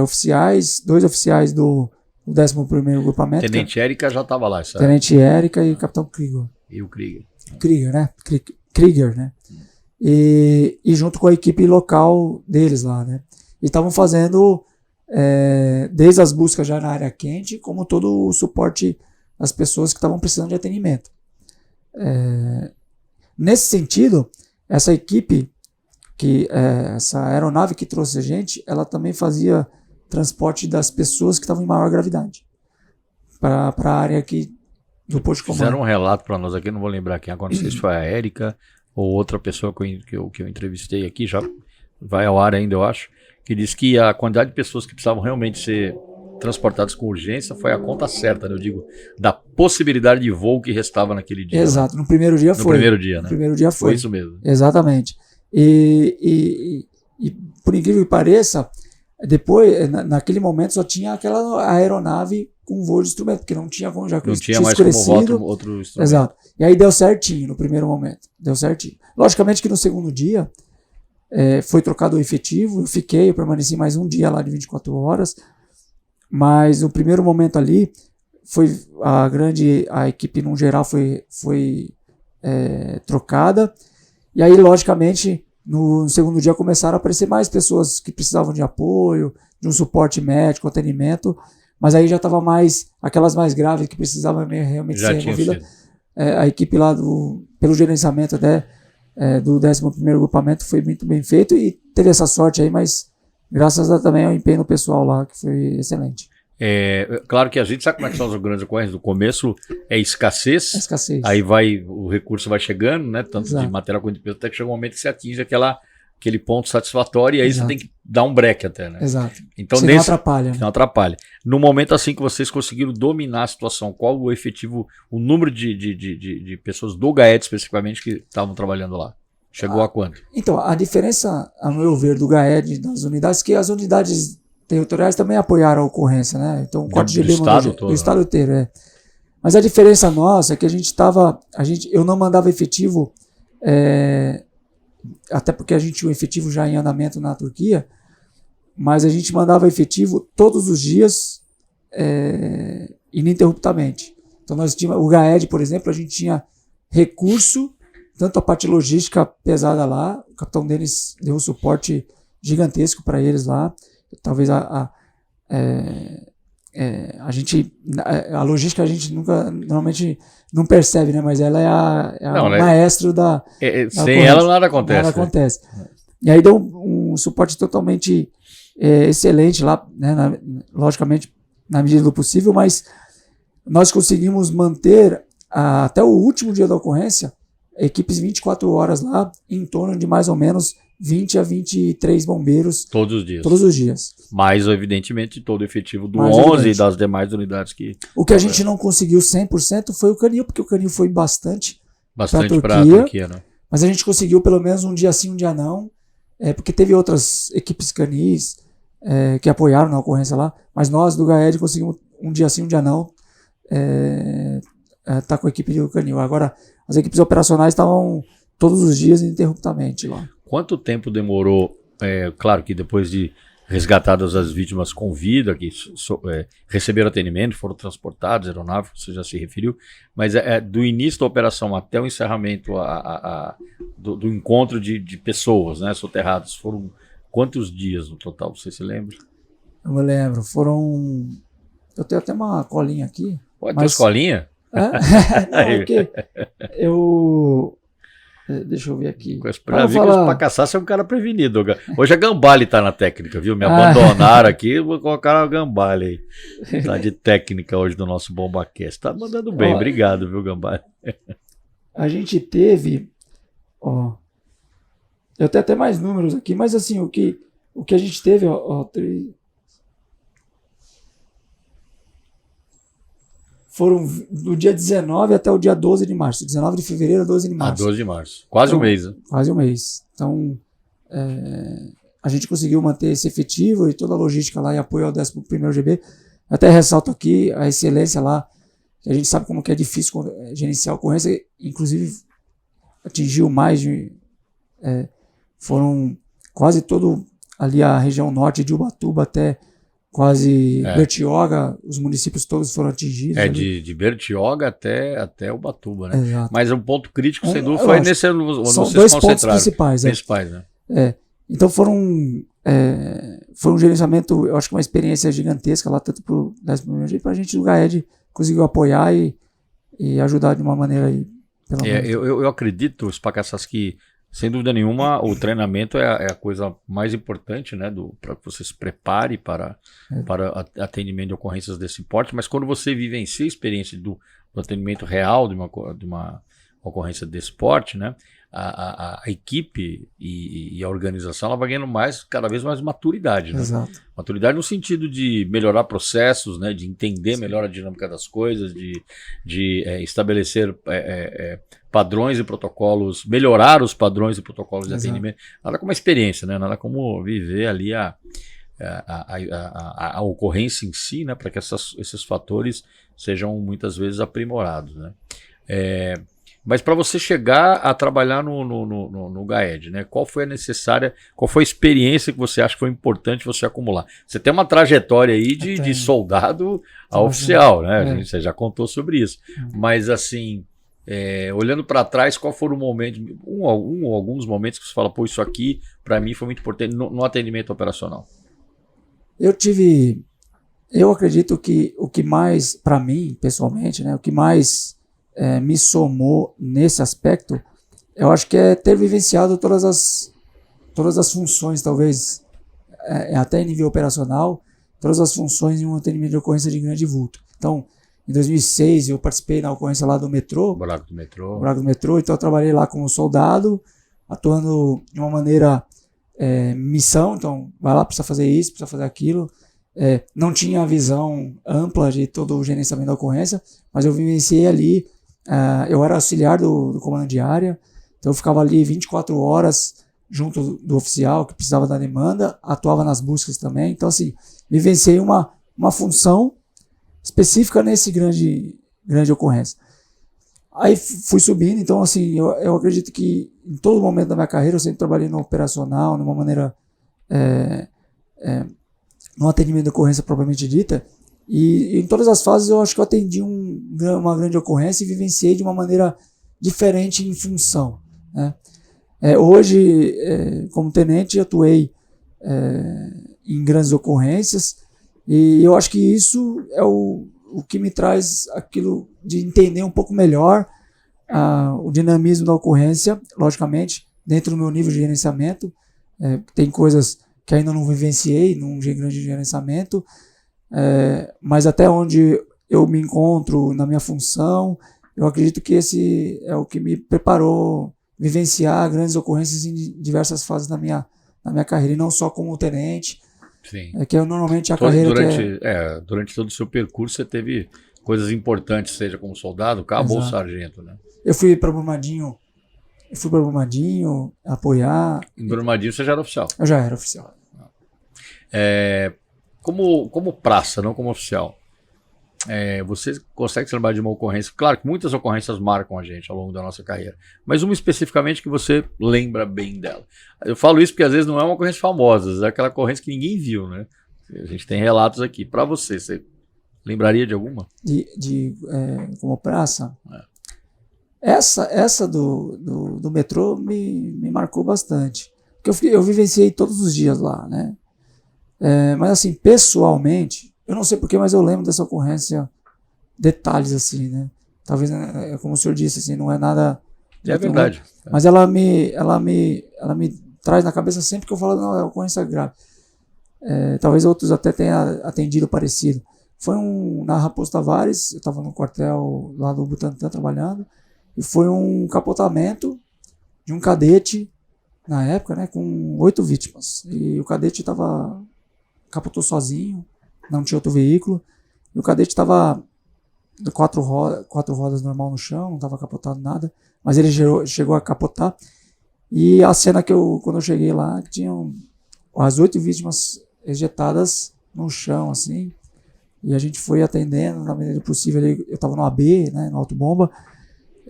oficiais, 2 oficiais do 11º Grupamento. Tenente Érica já estava lá, sabe? Tenente Érica e Capitão Krieger. E o Krieger. Krieger, né? E junto com a equipe local deles lá, né? E estavam fazendo desde as buscas já na área quente, como todo o suporte às pessoas que estavam precisando de atendimento. Nesse sentido, essa equipe, essa aeronave que trouxe a gente, ela também fazia transporte das pessoas que estavam em maior gravidade para a área aqui do posto de comando. Fizeram um relato para nós aqui, não vou lembrar quem agora, não sei se foi a Érica ou outra pessoa que eu entrevistei aqui, já vai ao ar ainda, eu acho, que diz que a quantidade de pessoas que precisavam realmente ser transportadas com urgência foi a conta certa, né? Eu digo, da possibilidade de voo que restava naquele dia. Exato, no primeiro dia foi. No primeiro dia, né? No primeiro dia foi. Foi isso mesmo. Exatamente. E por incrível que pareça, Depois, naquele momento, só tinha aquela aeronave com voo de instrumento, porque não tinha como, já Não tinha mais como voar outro instrumento. Exato. E aí deu certinho no primeiro momento. Deu certinho. Logicamente que no segundo dia foi trocado o efetivo, eu permaneci mais um dia lá de 24 horas, mas no primeiro momento ali, a equipe no geral foi trocada, e aí logicamente no segundo dia começaram a aparecer mais pessoas que precisavam de apoio, de um suporte médico, atendimento, mas aí já estava aquelas mais graves que precisavam realmente Já ser removidas. A equipe lá pelo gerenciamento até do 11º agrupamento foi muito bem feito e teve essa sorte aí, mas graças também ao empenho do pessoal lá, que foi excelente. Claro que a gente sabe como é que são as grandes ocorrências. No começo é escassez, aí o recurso vai chegando, né, tanto de material quanto de peso, até que chega um momento que você atinge aquele ponto satisfatório, e aí você tem que dar um break até, né? Exato. Então, não atrapalha. Não atrapalha. No momento assim que vocês conseguiram dominar a situação, qual o efetivo, o número de pessoas do GAED especificamente que estavam trabalhando lá? Chegou a quanto? Então, a diferença, a meu ver, do GAED das unidades, que as unidades territoriais também apoiaram a ocorrência, né? Então, o Corte de Estado todo, do Estado inteiro, Mas a diferença nossa é que eu não mandava efetivo, até porque a gente tinha um efetivo já em andamento na Turquia, mas a gente mandava efetivo todos os dias, ininterruptamente. Então, nós tínhamos, o GAED, por exemplo, a gente tinha recurso, tanto a parte logística pesada lá, o capitão Denis deu um suporte gigantesco para eles lá. Talvez a logística a gente normalmente não percebe, né? Mas ela é o maestro da sem ela nada acontece. Nada acontece. E aí deu um suporte totalmente excelente lá, né? Logicamente, na medida do possível, mas nós conseguimos manter até o último dia da ocorrência equipes 24 horas lá, em torno de mais ou menos 20 a 23 bombeiros. Todos os dias. Todos os dias. Mais, evidentemente, todo o efetivo do 11 e das demais unidades que... O que a gente não conseguiu 100% foi o canil, porque o canil foi bastante para a Turquia, né? Mas a gente conseguiu pelo menos um dia sim, um dia não, porque teve outras equipes canis que apoiaram na ocorrência lá, mas nós do GAED conseguimos um dia sim, um dia não, tá com a equipe do canil. Agora, as equipes operacionais estavam todos os dias ininterruptamente lá. Quanto tempo demorou, claro que depois de resgatadas as vítimas com vida, que receberam atendimento, foram transportados, aeronave, você já se referiu, mas do início da operação até o encerramento do encontro de pessoas, né, soterradas, foram quantos dias no total, você se lembra? Eu me lembro, eu tenho até uma colinha aqui. Pode ter colinha? Não, porque deixa eu ver aqui. Pra ver que pra caçar você é um cara prevenido. Hoje a Gambale tá na técnica, viu? Me abandonaram aqui, vou colocar a Gambale aí. Tá de técnica hoje do nosso BombaCast. Tá mandando bem, obrigado, viu, Gambale? A gente teve, eu tenho até mais números aqui, mas assim, o que a gente teve, foram do dia 19 até o dia 12 de março. 19 de fevereiro a 12 de março. 12 de março. Quase um mês, né? Quase um mês. Então, a gente conseguiu manter esse efetivo e toda a logística lá e apoio ao 11º GB. Até ressalto aqui a excelência lá, que a gente sabe como que é difícil gerenciar a ocorrência, inclusive atingiu mais de... foram quase todo ali a região norte de Ubatuba até quase Bertioga, os municípios todos foram atingidos. De Bertioga até Ubatuba, né? Exato. Mas um ponto crítico, sem dúvida, foi nesse onde vocês são dois pontos principais. Né? Então foi um gerenciamento, eu acho que uma experiência gigantesca lá, tanto para o 11º e para a gente do GAED conseguiu apoiar e ajudar de uma maneira aí. Eu acredito, Spacassas, que sem dúvida nenhuma, o treinamento é a coisa mais importante, né, para que você se prepare para atendimento de ocorrências desse porte, mas quando você vivencia a experiência do atendimento real de uma ocorrência desse porte, né, a equipe e a organização ela vai ganhando cada vez mais maturidade. Né? Exato. Maturidade no sentido de melhorar processos, né, de entender melhor a dinâmica das coisas, de estabelecer padrões e protocolos, melhorar os padrões e protocolos de atendimento. Nada como a experiência, né? Nada como viver ali a ocorrência em si, né, para que esses fatores sejam muitas vezes aprimorados, né? Mas para você chegar a trabalhar no GAED, né, qual foi a experiência que você acha que foi importante você acumular? Você tem uma trajetória aí de soldado a oficial, né? Você já contou sobre isso. Mas assim, olhando para trás, qual foram o momento, ou alguns momentos que você fala, pô, isso aqui para mim foi muito importante no atendimento operacional? Eu acredito que o que mais, para mim, pessoalmente, né, o que mais me somou nesse aspecto, eu acho que é ter vivenciado todas as funções, talvez, até em nível operacional, todas as funções em um atendimento de ocorrência de grande vulto. Então, em 2006, eu participei na ocorrência lá do metrô. Buraco do metrô. Então, eu trabalhei lá como soldado, atuando de uma maneira missão. Então, vai lá, precisa fazer isso, precisa fazer aquilo. Não tinha a visão ampla de todo o gerenciamento da ocorrência, mas eu vivenciei ali. Eu era auxiliar do comando de área, então eu ficava ali 24 horas junto do oficial que precisava da demanda, atuava nas buscas também. Então, assim, vivenciei uma função específica nesse grande ocorrência. Aí fui subindo, então, assim, eu acredito que em todo momento da minha carreira eu sempre trabalhei no operacional, numa maneira, no atendimento de ocorrência propriamente dita. E em todas as fases eu acho que eu atendi uma grande ocorrência e vivenciei de uma maneira diferente em função, né? Hoje, como tenente, atuei em grandes ocorrências e eu acho que isso é o que me traz aquilo de entender um pouco melhor o dinamismo da ocorrência, logicamente, dentro do meu nível de gerenciamento. Tem coisas que ainda não vivenciei num grande gerenciamento, mas até onde eu me encontro na minha função, eu acredito que esse é o que me preparou vivenciar grandes ocorrências em diversas fases da minha carreira, e não só como tenente. Sim. Que é normalmente a carreira durante todo o seu percurso você teve coisas importantes, seja como soldado, cabo ou sargento, né? Eu fui para Brumadinho apoiar. Em Brumadinho você já era oficial? Eu já era oficial. Como praça, não como oficial, você consegue se lembrar de uma ocorrência? Claro que muitas ocorrências marcam a gente ao longo da nossa carreira, mas uma especificamente que você lembra bem dela. Eu falo isso porque às vezes não é uma ocorrência famosa, é aquela ocorrência que ninguém viu, né? A gente tem relatos aqui. Para você lembraria de alguma? Como praça? Essa do metrô me marcou bastante, porque eu vivenciei todos os dias lá, né? Mas assim, pessoalmente, eu não sei porquê, mas eu lembro dessa ocorrência, detalhes assim, né? Talvez, como o senhor disse, assim, não é nada... É verdade. Mas ela me traz na cabeça sempre que eu falo, não, é uma ocorrência grave. Talvez outros até tenham atendido parecido. Foi na Raposo Tavares, eu estava no quartel lá do Butantã trabalhando, e foi um capotamento de um cadete, na época, né, com 8 vítimas. E o cadete capotou sozinho, não tinha outro veículo, e o cadete estava de 4 rodas normal no chão, não estava capotado nada, mas ele chegou a capotar. E a cena quando eu cheguei lá, tinham as 8 vítimas ejetadas no chão, assim, e a gente foi atendendo na medida do possível. Eu estava no AB, né, no autobomba,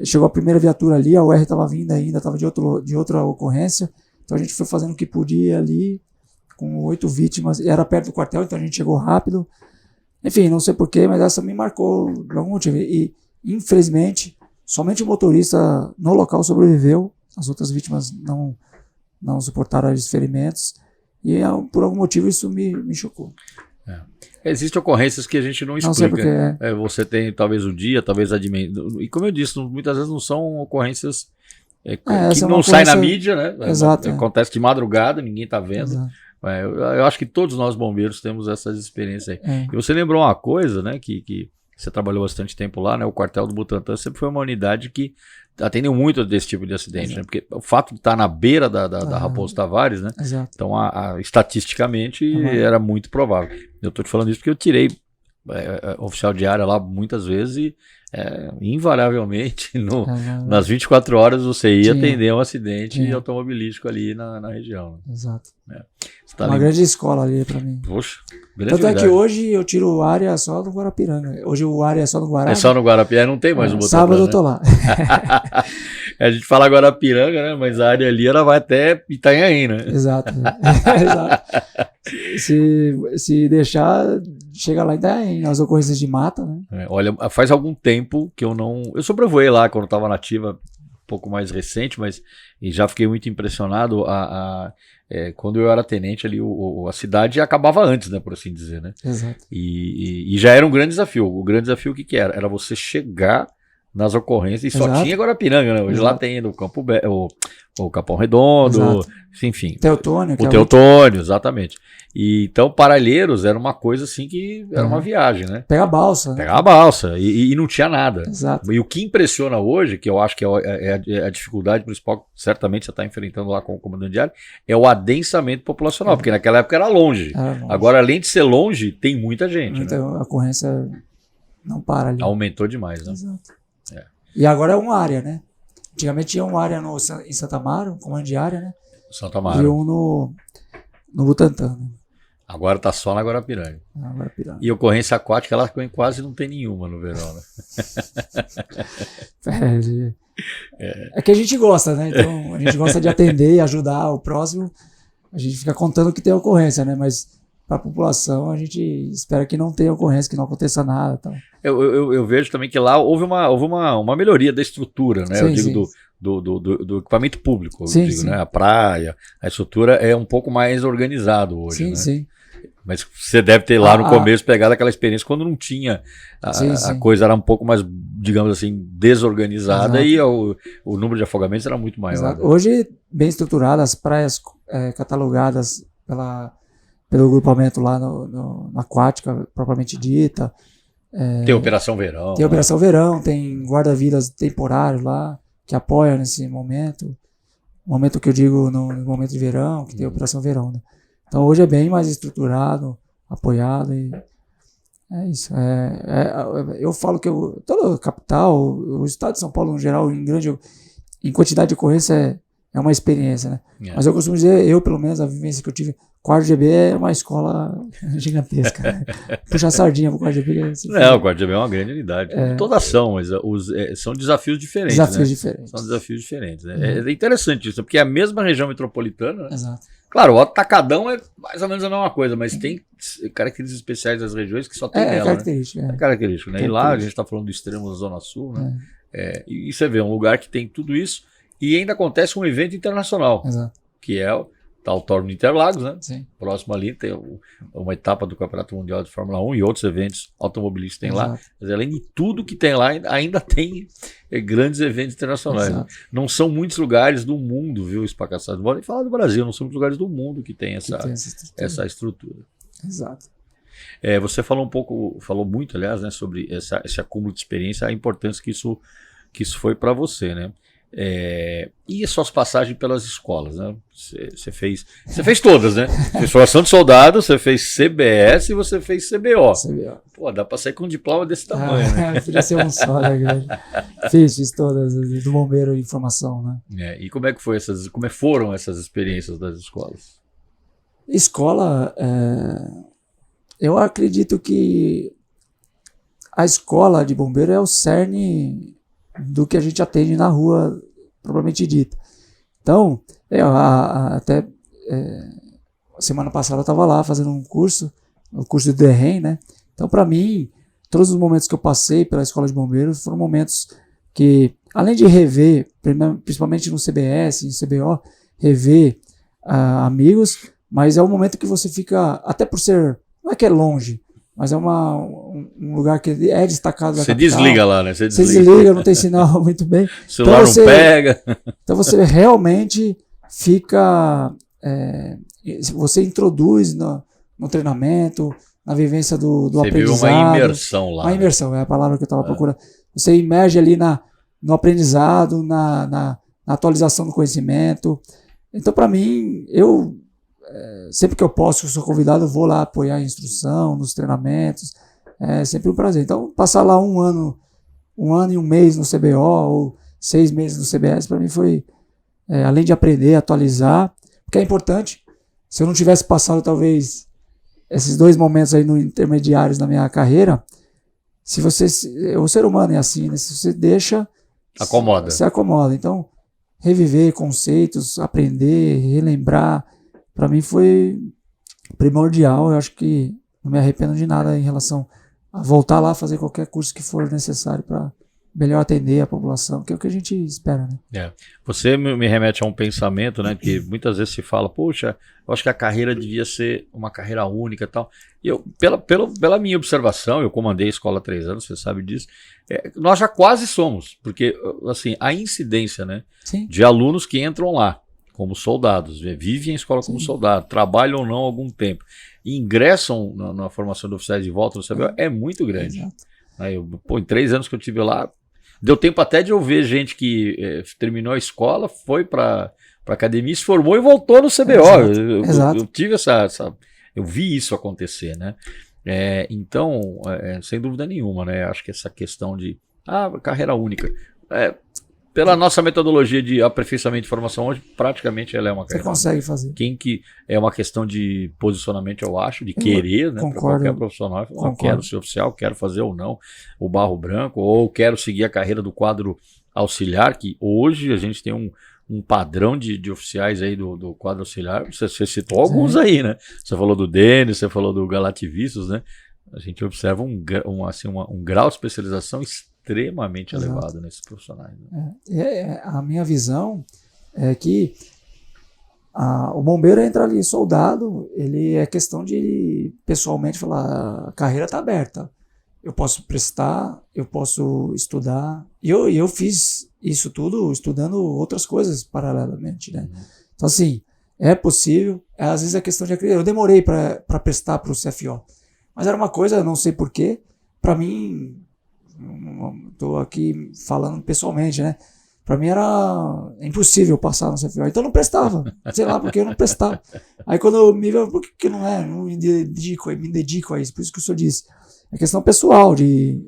chegou a primeira viatura ali, a UR estava vindo ainda, estava de outra ocorrência, então a gente foi fazendo o que podia ali, com 8 vítimas, e era perto do quartel, então a gente chegou rápido. Enfim, não sei porquê, mas essa me marcou por algum motivo. E, infelizmente, somente o motorista no local sobreviveu, as outras vítimas não suportaram os ferimentos, e por algum motivo isso me chocou. Existem ocorrências que a gente não explica. Não sei porquê. Você tem talvez o dia, talvez a dimensão. E como eu disse, muitas vezes não são ocorrências que não saem na mídia, né? Exato. Acontece de madrugada, ninguém está vendo. Exato. Eu acho que todos nós bombeiros temos essas experiências aí. E você lembrou uma coisa, né? Que você trabalhou bastante tempo lá, né? O quartel do Butantã sempre foi uma unidade que atendeu muito desse tipo de acidente, né? Porque o fato de estar na beira da Raposo Tavares, né? Exato. Então, estatisticamente, era muito provável. Eu estou te falando isso porque eu tirei oficial de área lá muitas vezes e invariavelmente nas 24 horas você ia atender um acidente automobilístico ali na região. Exato. Tá uma grande escola ali para mim. Poxa, tanto é que hoje eu tiro área só no Guarapiranga. Hoje o área é só no Guará. É só no Guarapiranga, não tem mais um Botoplan. Sábado eu tô lá. A gente fala Guarapiranga, né? Mas a área ali ela vai até Itanhaém, né? Exato. Exato. Se deixar, chega lá em Itanhaém, nas ocorrências de mata, né? Olha, faz algum tempo que eu não... Eu sobrevoei lá quando estava nativa, um pouco mais recente, mas e já fiquei muito impressionado quando eu era tenente ali, a cidade acabava antes, né, por assim dizer, né? Exato. E já era um grande desafio. O grande desafio o que era? Era você chegar nas ocorrências e só tinha Guarapiranga, né? Hoje lá tem no Campo o Capão Redondo, enfim. Teutônio. O Teutônio, exatamente. E, então, Parelheiros era uma coisa assim que era uma viagem, né? Pegar a balsa. Pegar a balsa e não tinha nada. Exato. E o que impressiona hoje, que eu acho que é a dificuldade principal, certamente você está enfrentando lá com o comandante de área, é o adensamento populacional, porque naquela época era longe. Agora, além de ser longe, tem muita gente. Então, né? A ocorrência não para ali. Aumentou demais, né? Exato. E agora é uma área, né? Antigamente tinha uma área em Santa Amaro, um comando de área, né? Santa Amaro. E um no Butantã, né? Agora tá só na Guarapiranga. E ocorrência aquática, ela quase não tem nenhuma no verão, né? É que a gente gosta, né? Então a gente gosta de atender e ajudar o próximo. A gente fica contando que tem ocorrência, né? Mas para a população a gente espera que não tenha ocorrência, que não aconteça nada. Tal. Eu vejo também que lá houve uma melhoria da estrutura, né? Sim, eu digo do equipamento público, sim, né? A praia, a estrutura é um pouco mais organizado hoje, sim, né? Sim. Mas você deve ter lá no começo pegado aquela experiência quando não tinha, a coisa era um pouco mais, digamos assim, desorganizada. Exato. E o número de afogamentos era muito maior. Exato. Hoje, bem estruturado, as praias catalogadas pelo grupamento lá na aquática, propriamente dita. Tem Operação Verão. Tem Operação Verão, tem guarda-vidas temporários lá, que apoiam nesse momento. Momento que eu digo no momento de verão, que tem Operação Verão, né? Então hoje é bem mais estruturado, apoiado e é isso. Eu falo que toda a capital, o estado de São Paulo no geral, em quantidade de ocorrência é uma experiência, né? Mas eu costumo dizer, pelo menos a vivência que eu tive, Quarto GB é uma escola gigantesca. Né? Puxar sardinha pro Quarto GB. O Quarto GB é uma grande unidade. Todas são, mas são desafios diferentes. São desafios diferentes. Né? É interessante isso, porque é a mesma região metropolitana. Né? Exato. Claro, o atacadão é mais ou menos a mesma coisa, mas tem características especiais das regiões que só tem nela. Característica, né? É característico. Né? E lá a gente está falando do extremo da Zona Sul. Né? E você vê um lugar que tem tudo isso e ainda acontece um evento internacional. Exato. Que é o Autódromo de Interlagos, né? Sim. Próximo ali tem uma etapa do Campeonato Mundial de Fórmula 1 e outros eventos automobilísticos tem lá. Mas além de tudo que tem lá, ainda tem grandes eventos internacionais. Né? Não são muitos lugares do mundo, viu, Spacassati? Não vou nem falar do Brasil, não são muitos lugares do mundo que tem essa estrutura. Exato. Você falou muito, aliás, né, sobre esse acúmulo de experiência, a importância que isso foi para você, né? E as suas passagens pelas escolas, né? Você fez todas, né? Fez formação de soldado, você fez CBS e você fez CBO. Pô, dá pra sair com um diploma desse tamanho, né? Podia ser um só, né? Fiz todas, do bombeiro de formação, né? E como foram essas experiências das escolas? Escola, eu acredito que a escola de bombeiro é o cerne do que a gente atende na rua, propriamente dita. Então, até semana passada eu estava lá fazendo um curso, o curso de DEREM, né? Então, para mim, todos os momentos que eu passei pela escola de bombeiros foram momentos que, além de rever, principalmente no CBS, no CBO, rever amigos, mas é um momento que você fica, até por ser, não é que é longe, mas é um lugar que é destacado da capital. Você desliga lá, né? Você desliga, não tem sinal muito bem. O celular não pega. Então você realmente fica... você introduz no treinamento, na vivência do aprendizado. Você viu uma imersão lá. Uma imersão, é a palavra que eu estava procurando. Você imerge ali no aprendizado, na atualização do conhecimento. Então, para mim, sempre que eu posso, que eu sou convidado, eu vou lá apoiar a instrução, nos treinamentos. É sempre um prazer. Então, passar lá um ano e um mês no CBO, ou 6 meses no CBS, para mim foi, além de aprender, atualizar, porque é importante. Se eu não tivesse passado, talvez, esses 2 momentos aí no intermediários na minha carreira, o ser humano é assim, né? Se você deixa, Acomoda. se acomoda. Então, reviver conceitos, aprender, relembrar, para mim foi primordial. Eu acho que não me arrependo de nada em relação a voltar lá, fazer qualquer curso que for necessário para melhor atender a população, que é o que a gente espera, né? Você me remete a um pensamento, né, que muitas vezes se fala, poxa, eu acho que a carreira devia ser uma carreira única e tal. E eu, pela minha observação, eu comandei a escola há 3 anos, você sabe disso, nós já quase somos, porque assim, a incidência, né, de alunos que entram lá como soldados, vivem a escola como soldado, trabalham ou não há algum tempo, e ingressam na formação de oficiais de volta no CBO, é muito grande. Em 3 anos que eu tive lá, deu tempo até de eu ver gente que terminou a escola, foi para academia, se formou e voltou no CBO. Exato. Eu tive eu vi isso acontecer, né? Então, sem dúvida nenhuma, né? Acho que essa questão de carreira única, pela nossa metodologia de aperfeiçoamento de formação hoje, praticamente ela é uma carreira. Você consegue fazer. Que é uma questão de posicionamento, eu acho, de querer, né? Para qualquer profissional, quero ser oficial, quero fazer ou não o barro branco, ou quero seguir a carreira do quadro auxiliar, que hoje a gente tem um padrão de oficiais aí do quadro auxiliar. Você citou alguns aí, né? Você falou do Denis, você falou do Galativistas, né? A gente observa um grau de especialização extremamente elevado nesses profissionais. Né? A minha visão é que o bombeiro entra ali, soldado, ele é questão de pessoalmente falar, a carreira está aberta, eu posso prestar, eu posso estudar, e eu fiz isso tudo estudando outras coisas paralelamente, né? Então assim, é possível, às vezes é questão de acreditar. Eu demorei para prestar para o CFO, mas era uma coisa, não sei porquê, para mim, estou aqui falando pessoalmente, né? Para mim era impossível passar no CFO, então eu não prestava, sei lá porque eu não prestava. Aí quando eu me vejo, por que não é? Não me dedico a isso, por isso que o senhor disse. É questão pessoal, de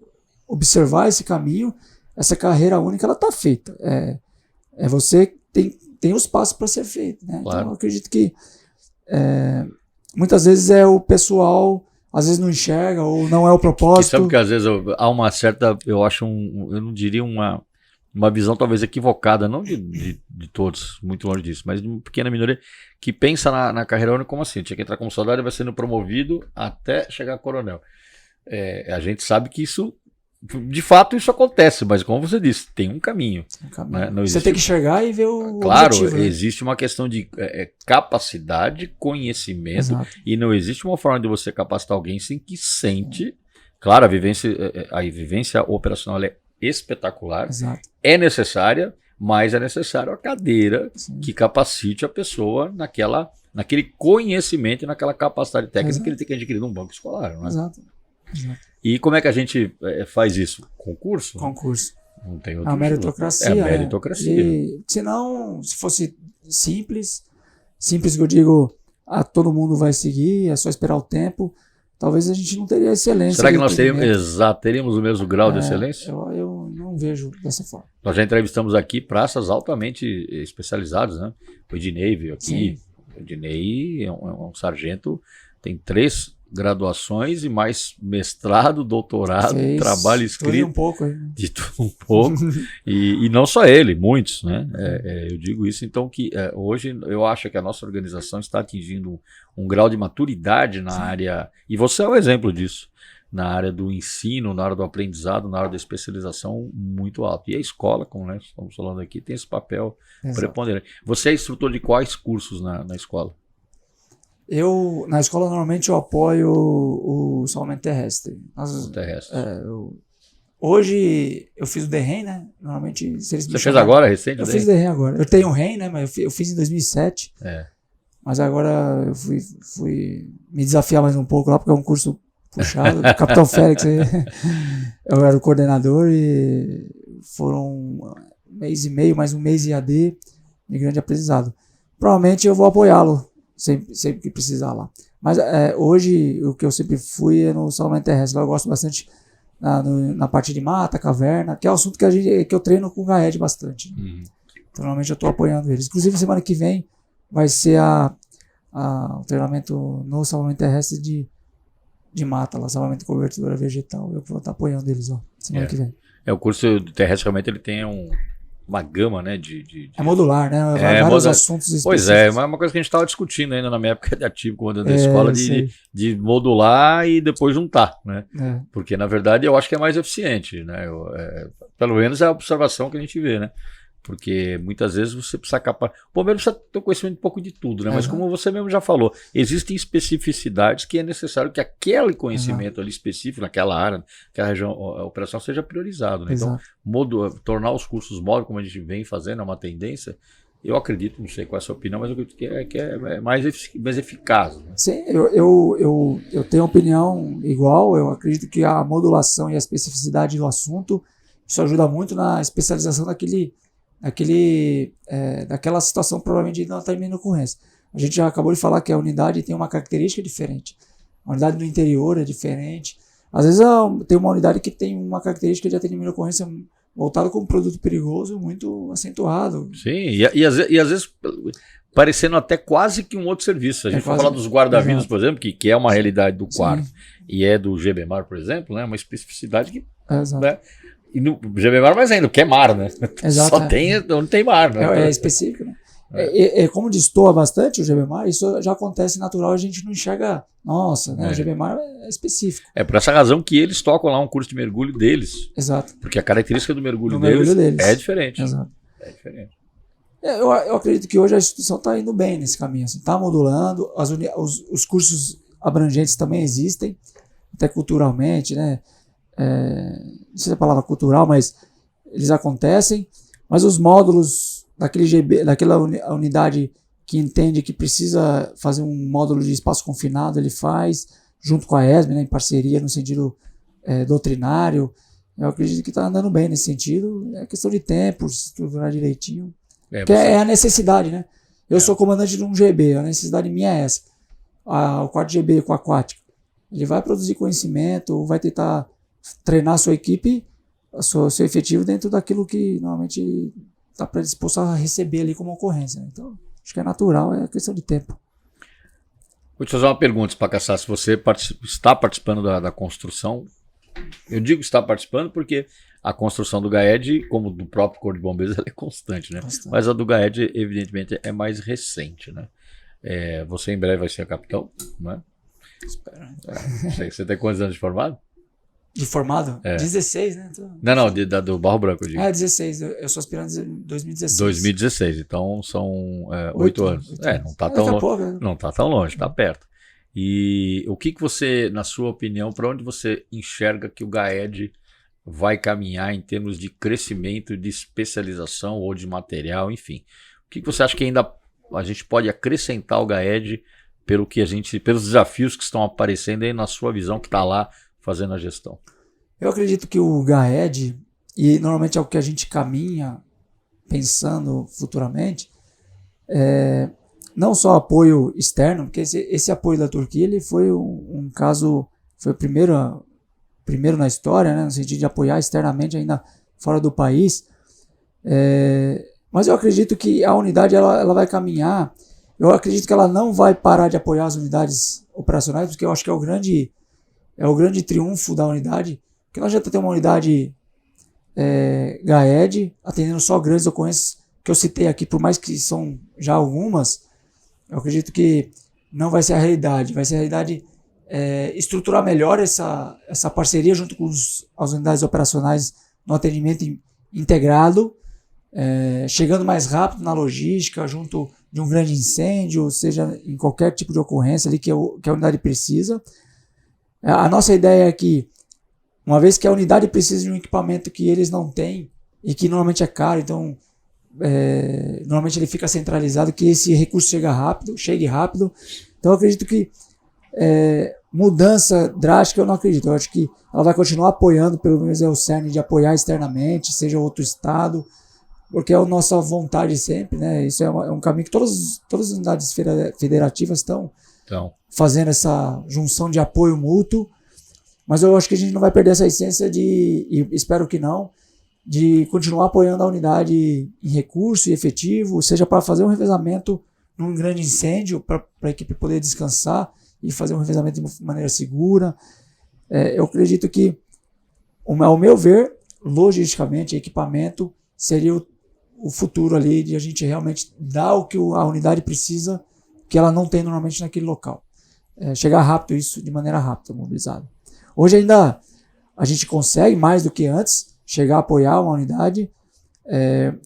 observar esse caminho, essa carreira única, ela está feita. Você tem os passos para ser feito, né? Claro. Então eu acredito que muitas vezes o pessoal às vezes não enxerga ou não é o propósito. Sabe que às vezes há uma certa, eu acho, eu não diria uma visão talvez equivocada, não de todos, muito longe disso, mas de uma pequena minoria que pensa na carreira única como assim, tinha que entrar como soldado e vai sendo promovido até chegar a coronel. A gente sabe que isso, de fato, isso acontece, mas como você disse, tem um caminho. Né? Você tem que enxergar e ver o claro, objetivo. Claro, existe uma questão de capacidade, conhecimento, exato. E não existe uma forma de você capacitar alguém sem que sente. Claro, a vivência operacional é espetacular, exato. É necessária, mas é necessário a cadeira que capacite a pessoa naquele conhecimento e naquela capacidade técnica exato. Que ele tem que adquirir num banco escolar. Não é? Exato. E como é que a gente faz isso? Concurso? Concurso. Não tem outro a meritocracia. Meritocracia. Senão, se fosse simples que eu digo, todo mundo vai seguir, é só esperar o tempo, talvez a gente não teria excelência. Será que nós teríamos o mesmo grau de excelência? Eu não vejo dessa forma. Nós já entrevistamos aqui praças altamente especializadas, né? O Ednei veio aqui. Sim. O Ednei é um sargento, tem 3 graduações e mais mestrado, doutorado, trabalho escrito. De tudo um pouco. De tudo um pouco. e não só ele, muitos, né? Eu digo isso, então, que hoje eu acho que a nossa organização está atingindo um grau de maturidade na área, e você é um exemplo disso, na área do ensino, na área do aprendizado, na área da especialização muito alto. E a escola, como nós estamos falando aqui, tem esse papel preponderante. Você é instrutor de quais cursos na escola? Na escola, normalmente, eu apoio o salvamento terrestre. Hoje, eu fiz o DEREM, né? Normalmente, se eles me Você fez agora, recente? Eu fiz o DEREM agora. Eu tenho o REM, né? Mas eu fiz em 2007. Mas agora eu fui me desafiar mais um pouco lá, porque é um curso puxado. O Capitão Félix, eu era o coordenador e foram 1 mês e meio, mais 1 mês EAD de grande aprendizado. Provavelmente eu vou apoiá-lo sempre que precisar lá. Mas hoje, o que eu sempre fui é no salvamento terrestre. Eu gosto bastante na parte de mata, caverna, que é o assunto que eu treino com o GAED bastante. Uhum. Então, normalmente eu estou apoiando eles. Inclusive, semana que vem vai ser o treinamento no salvamento terrestre de mata, lá, salvamento de cobertura vegetal. Eu vou estar apoiando eles semana que vem. O curso terrestre realmente ele tem uma gama, né, É modular, né? Vários assuntos específicos. Pois é, mas é uma coisa que a gente estava discutindo ainda na minha época de ativo, quando eu da escola, de modular e depois juntar, né? Porque, na verdade, eu acho que é mais eficiente, né? Pelo menos é a observação que a gente vê, né? Porque muitas vezes você precisa capar. O bombeiro precisa ter conhecimento um pouco de tudo, né? Mas como você mesmo já falou, existem especificidades que é necessário que aquele conhecimento ali específico, naquela área, naquela região, a operação seja priorizado, né? Então, tornar os cursos módulos, como a gente vem fazendo, é uma tendência. Eu acredito, não sei qual é a sua opinião, mas eu acredito que é mais eficaz. Né? Sim, eu tenho opinião igual. Eu acredito que a modulação e a especificidade do assunto, isso ajuda muito na especialização daquela situação provavelmente não termina ocorrência. A gente já acabou de falar que a unidade tem uma característica diferente. A unidade do interior é diferente. Às vezes tem uma unidade que tem uma característica de atendimento de ocorrência voltada com um produto perigoso muito acentuado. Sim, e às vezes parecendo até quase que um outro serviço. A gente vai falar dos guarda-vidas, por exemplo, que é uma realidade do quarto, e é do GBMAR, por exemplo, né, uma especificidade que... Exato. E no GBMAR mais ainda, porque é mar, né? Exato, Só tem, não tem mar, né? É específico, né? Como destoa bastante o GBMAR, isso já acontece natural, a gente não enxerga, nossa, né? O GBMAR é específico. É por essa razão que eles tocam lá um curso de mergulho deles. Exato. Porque a característica do mergulho deles é diferente. Exato. É diferente. Eu acredito que hoje a instituição está indo bem nesse caminho, está modulando, os cursos abrangentes também existem, até culturalmente, né? Não sei se é a palavra cultural, mas eles acontecem, mas os módulos daquela unidade que entende que precisa fazer um módulo de espaço confinado, ele faz, junto com a ESB, né, em parceria no sentido doutrinário. Eu acredito que está andando bem nesse sentido. É questão de tempo, estruturar direitinho. É a necessidade, né? Eu sou comandante de um GB, a necessidade minha é essa. O quarto GB com a aquática. Ele vai produzir conhecimento, vai tentar treinar a sua equipe, seu efetivo dentro daquilo que normalmente está predisposto a receber ali como ocorrência. Então, acho que é natural, é questão de tempo. Vou te fazer uma pergunta, Spacassá, se você está participando da construção. Eu digo está participando porque a construção do GAED, como do próprio Corpo de Bombeiros, ela é constante, né? Constante. Mas a do GAED, evidentemente, é mais recente, né? Você em breve vai ser capitão, né? Espero. Você tem quantos anos de formado? De formado? 16, né? Não, do Barro Branco, eu digo. 16. Eu sou aspirante em 2016. 2016, então são 8 anos. Não está tão longe. Não está tão longe, está perto. E o que você, na sua opinião, para onde você enxerga que o GAED vai caminhar em termos de crescimento, de especialização ou de material, enfim? O que você acha que ainda a gente pode acrescentar ao GAED pelos desafios que estão aparecendo aí na sua visão, que está lá fazendo a gestão? Eu acredito que o GAED, e normalmente é o que a gente caminha pensando futuramente, não só apoio externo, porque esse apoio da Turquia ele foi um caso, foi o primeiro na história, né, no sentido de apoiar externamente ainda fora do país. Mas eu acredito que a unidade ela vai caminhar. Eu acredito que ela não vai parar de apoiar as unidades operacionais, porque eu acho que é o grande triunfo da unidade, porque nós já temos uma unidade GAED, atendendo só grandes ocorrências que eu citei aqui, por mais que são já algumas. Eu acredito que não vai ser a realidade. Vai ser a realidade estruturar melhor essa parceria junto com as unidades operacionais no atendimento integrado, chegando mais rápido na logística, junto de um grande incêndio, seja em qualquer tipo de ocorrência ali que a unidade precisa. A nossa ideia é que, uma vez que a unidade precisa de um equipamento que eles não têm e que normalmente é caro, então normalmente ele fica centralizado, que esse recurso chegue rápido. Então eu acredito que mudança drástica eu não acredito. Eu acho que ela vai continuar apoiando, pelo menos o CERN, de apoiar externamente, seja outro estado, porque é a nossa vontade sempre, né? Isso é um caminho que todas as unidades federativas estão Então, fazendo essa junção de apoio mútuo, mas eu acho que a gente não vai perder essa essência e espero que não, de continuar apoiando a unidade em recurso e efetivo, seja para fazer um revezamento num grande incêndio, para a equipe poder descansar e fazer um revezamento de maneira segura. Eu acredito que, ao meu ver, logisticamente, equipamento seria o futuro ali de a gente realmente dar o que a unidade precisa, que ela não tem normalmente naquele local. Chegar rápido, isso de maneira rápida, mobilizado. Hoje ainda a gente consegue, mais do que antes, chegar a apoiar uma unidade,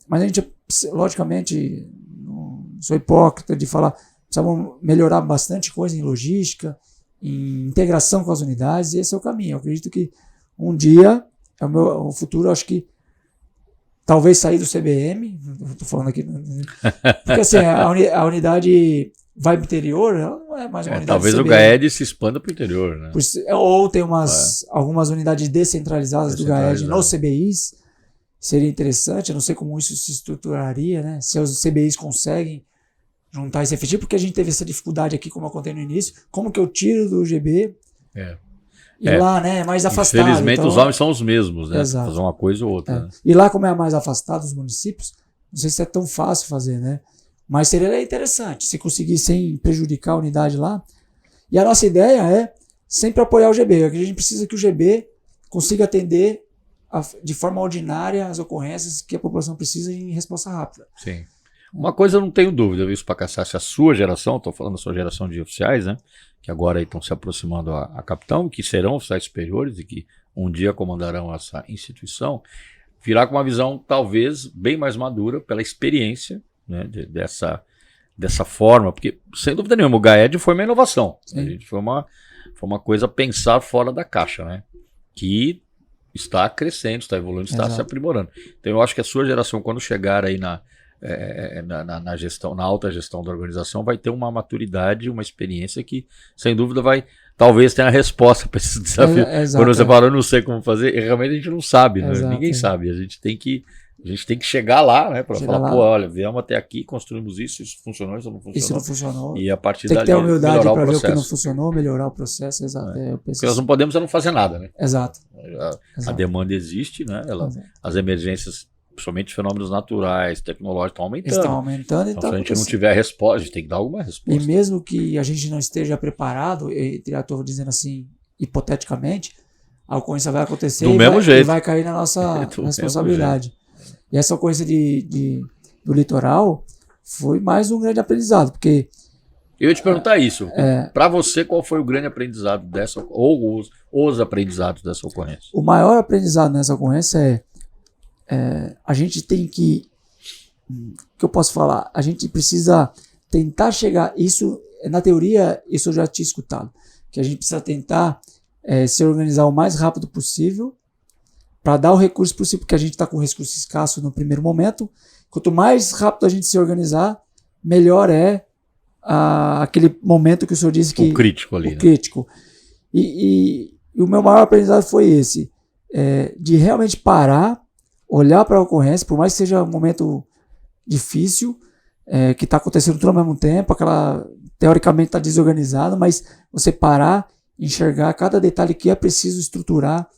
mas a gente, logicamente, não sou hipócrita de falar, precisamos melhorar bastante coisa em logística, em integração com as unidades, e esse é o caminho. Eu acredito que um dia, o futuro, acho que talvez sair do CBM, estou falando aqui, porque assim, a unidade vai para o interior, ela não é mais uma unidade talvez CBM. o GAED se expanda para o interior, né? Ou tem algumas unidades descentralizadas do GAED nos CBIs, seria interessante, eu não sei como isso se estruturaria, né? Se os CBIs conseguem juntar esse efetivo, porque a gente teve essa dificuldade aqui, como eu contei no início, como que eu tiro do GB e lá, né, mais afastado. Infelizmente então, os homens são os mesmos, né? Exato. Fazer uma coisa ou outra. Né? E lá, como é mais afastado dos municípios, não sei se é tão fácil fazer, né? Mas seria interessante, se conseguir sem prejudicar a unidade lá. E a nossa ideia é sempre apoiar o GB. A gente precisa que o GB consiga atender de forma ordinária as ocorrências que a população precisa em resposta rápida. Sim. Uma coisa eu não tenho dúvida, viu, Pacassá, se a sua geração, estou falando da sua geração de oficiais, né, que agora estão se aproximando a capitão, que serão oficiais superiores e que um dia comandarão essa instituição, virá com uma visão talvez bem mais madura pela experiência, né, dessa forma, porque sem dúvida nenhuma o GAED foi uma inovação. A gente foi uma coisa a pensar fora da caixa, né, que está crescendo, está evoluindo, está se aprimorando. Então eu acho que a sua geração, quando chegar aí na gestão, na alta gestão da organização, vai ter uma maturidade, uma experiência que, sem dúvida, vai talvez tenha a resposta para esse desafio. Quando você fala, eu não sei como fazer, realmente a gente não sabe, né? Ninguém sabe. A gente tem que chegar lá, né? Para falar, pô, olha, viemos até aqui, construímos isso funcionou, isso não funcionou. Isso não funcionou. E a partir tem dali, que ter humildade para ver o que não funcionou, melhorar o processo, exato. O que nós não podemos é não fazer nada, né? Exato. A demanda existe, né? As emergências, principalmente fenômenos naturais, tecnológicos, estão aumentando. Estão aumentando. Então, se a gente não tiver a resposta, a gente tem que dar alguma resposta. E mesmo que a gente não esteja preparado, já estou dizendo assim, hipoteticamente, a ocorrência vai acontecer e vai cair na nossa responsabilidade. E essa ocorrência do litoral foi mais um grande aprendizado, porque... Eu ia te perguntar isso. Para você, qual foi o grande aprendizado dessa, ou os aprendizados dessa ocorrência? O maior aprendizado nessa ocorrência a gente tem que... O que eu posso falar? A gente precisa tentar chegar... Isso, na teoria, isso eu já tinha escutado. Que a gente precisa tentar se organizar o mais rápido possível para dar o recurso possível, porque a gente está com recurso escasso no primeiro momento. Quanto mais rápido a gente se organizar, melhor é aquele momento que o senhor disse que... O crítico ali. O crítico. E o meu maior aprendizado foi esse, de realmente parar, olhar para a ocorrência, por mais que seja um momento difícil, que está acontecendo tudo ao mesmo tempo, aquela teoricamente está desorganizado, mas você parar, enxergar cada detalhe que é preciso estruturar,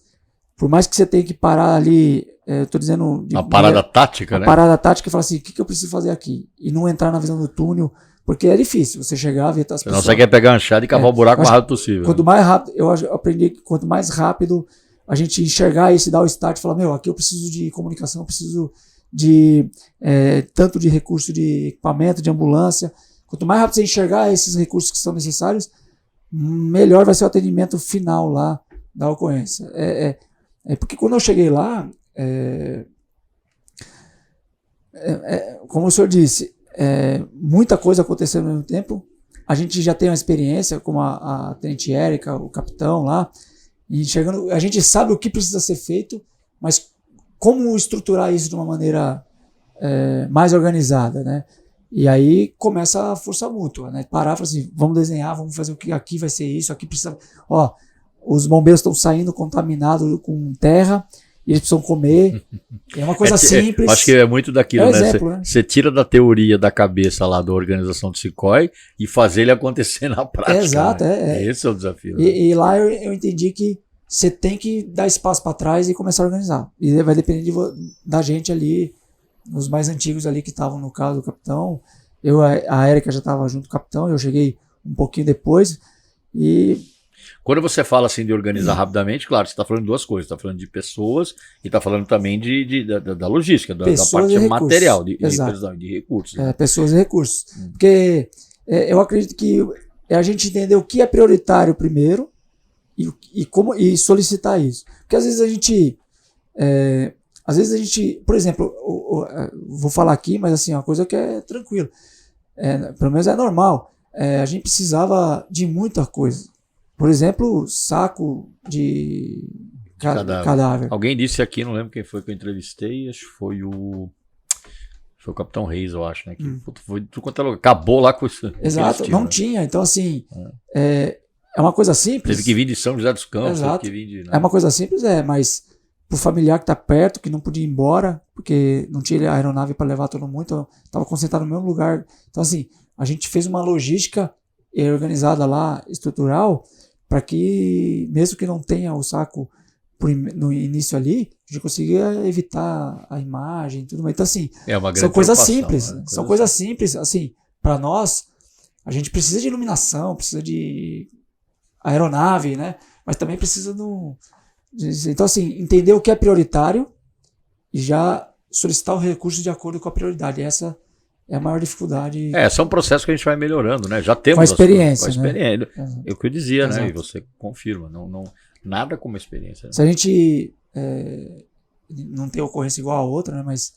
por mais que você tenha que parar ali, estou dizendo... Uma parada tática, né? Uma parada tática e falar assim, o que eu preciso fazer aqui? E não entrar na visão do túnel, porque é difícil você chegar, ver as pessoas... Você quer pegar a enxada e cavar o buraco o mais rápido possível. Quanto mais rápido, eu aprendi que quanto mais rápido a gente enxergar isso e dar o start, falar, meu, aqui eu preciso de comunicação, eu preciso de tanto de recurso de equipamento, de ambulância. Quanto mais rápido você enxergar esses recursos que são necessários, melhor vai ser o atendimento final lá da ocorrência. Porque quando eu cheguei lá, como o senhor disse, muita coisa aconteceu ao mesmo tempo. A gente já tem uma experiência, como a Tenente Érica, o capitão lá, e enxergando, a gente sabe o que precisa ser feito, mas como estruturar isso de uma maneira mais organizada, né? E aí começa a força mútua, né? Parar e falar assim, vamos desenhar, vamos fazer o que aqui vai ser isso, aqui precisa... Ó, os bombeiros estão saindo contaminados com terra e eles precisam comer. É uma coisa simples. Acho que é muito daquilo, né? Exemplo, né? Você tira da teoria da cabeça lá da organização do SICOI e fazer ele acontecer na prática. Exato, né? Esse é o desafio. E lá eu entendi que você tem que dar espaço para trás e começar a organizar. E vai depender da gente ali, os mais antigos ali que estavam no caso do capitão. A Érica já estava junto com o capitão, eu cheguei um pouquinho depois. E quando você fala assim de organizar rapidamente, claro, você está falando de duas coisas. Está falando de pessoas e está falando também da logística, da parte material, de recursos. Né? Pessoas e recursos. Porque eu acredito que a gente entender o que é prioritário primeiro e solicitar isso. Porque às vezes a gente, por exemplo, vou falar aqui, mas assim, uma coisa que é tranquilo. Pelo menos é normal. A gente precisava de muita coisa. Por exemplo, saco de cadáver. Alguém disse aqui, não lembro quem foi que eu entrevistei, acho que foi o Capitão Reis, eu acho, né? Que foi tudo quanto é lugar. Acabou lá com isso. Exato, não tinha. Então, assim, é uma coisa simples. Teve que vir de São José dos Campos. Exato. Teve que vir de, né? É uma coisa simples, mas pro familiar que está perto, que não podia ir embora, porque não tinha aeronave para levar todo mundo, então estava concentrado no mesmo lugar. Então, assim, a gente fez uma logística organizada lá, estrutural, para que, mesmo que não tenha o saco no início ali, a gente conseguia evitar a imagem e tudo mais. Então, assim, são coisas simples. Né? São coisas simples, assim, para nós, a gente precisa de iluminação, precisa de aeronave, né? Mas também precisa então, assim, entender o que é prioritário e já solicitar os recursos de acordo com a prioridade. Essa é a maior dificuldade. São processos que a gente vai melhorando, né? Já temos com a experiência. É o que eu dizia, né? E você confirma. Nada como experiência. Né? Se a gente não tem ocorrência igual a outra, né? Mas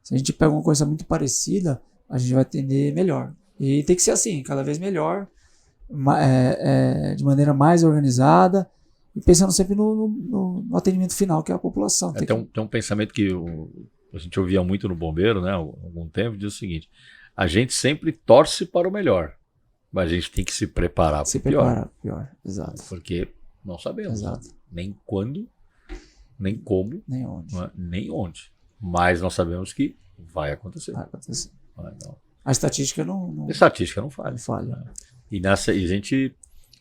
se a gente pega uma ocorrência muito parecida, a gente vai atender melhor. E tem que ser assim, cada vez melhor, de maneira mais organizada e pensando sempre no atendimento final, que é a população. Tem um pensamento que a gente ouvia muito no Bombeiro, né, há algum tempo, diz o seguinte: a gente sempre torce para o melhor, mas a gente tem que se preparar para o pior. Exato. Porque não sabemos, exato. Né? Nem quando, nem como, nem onde. Mas nós sabemos que vai acontecer. A estatística não falha. Não falha. Né?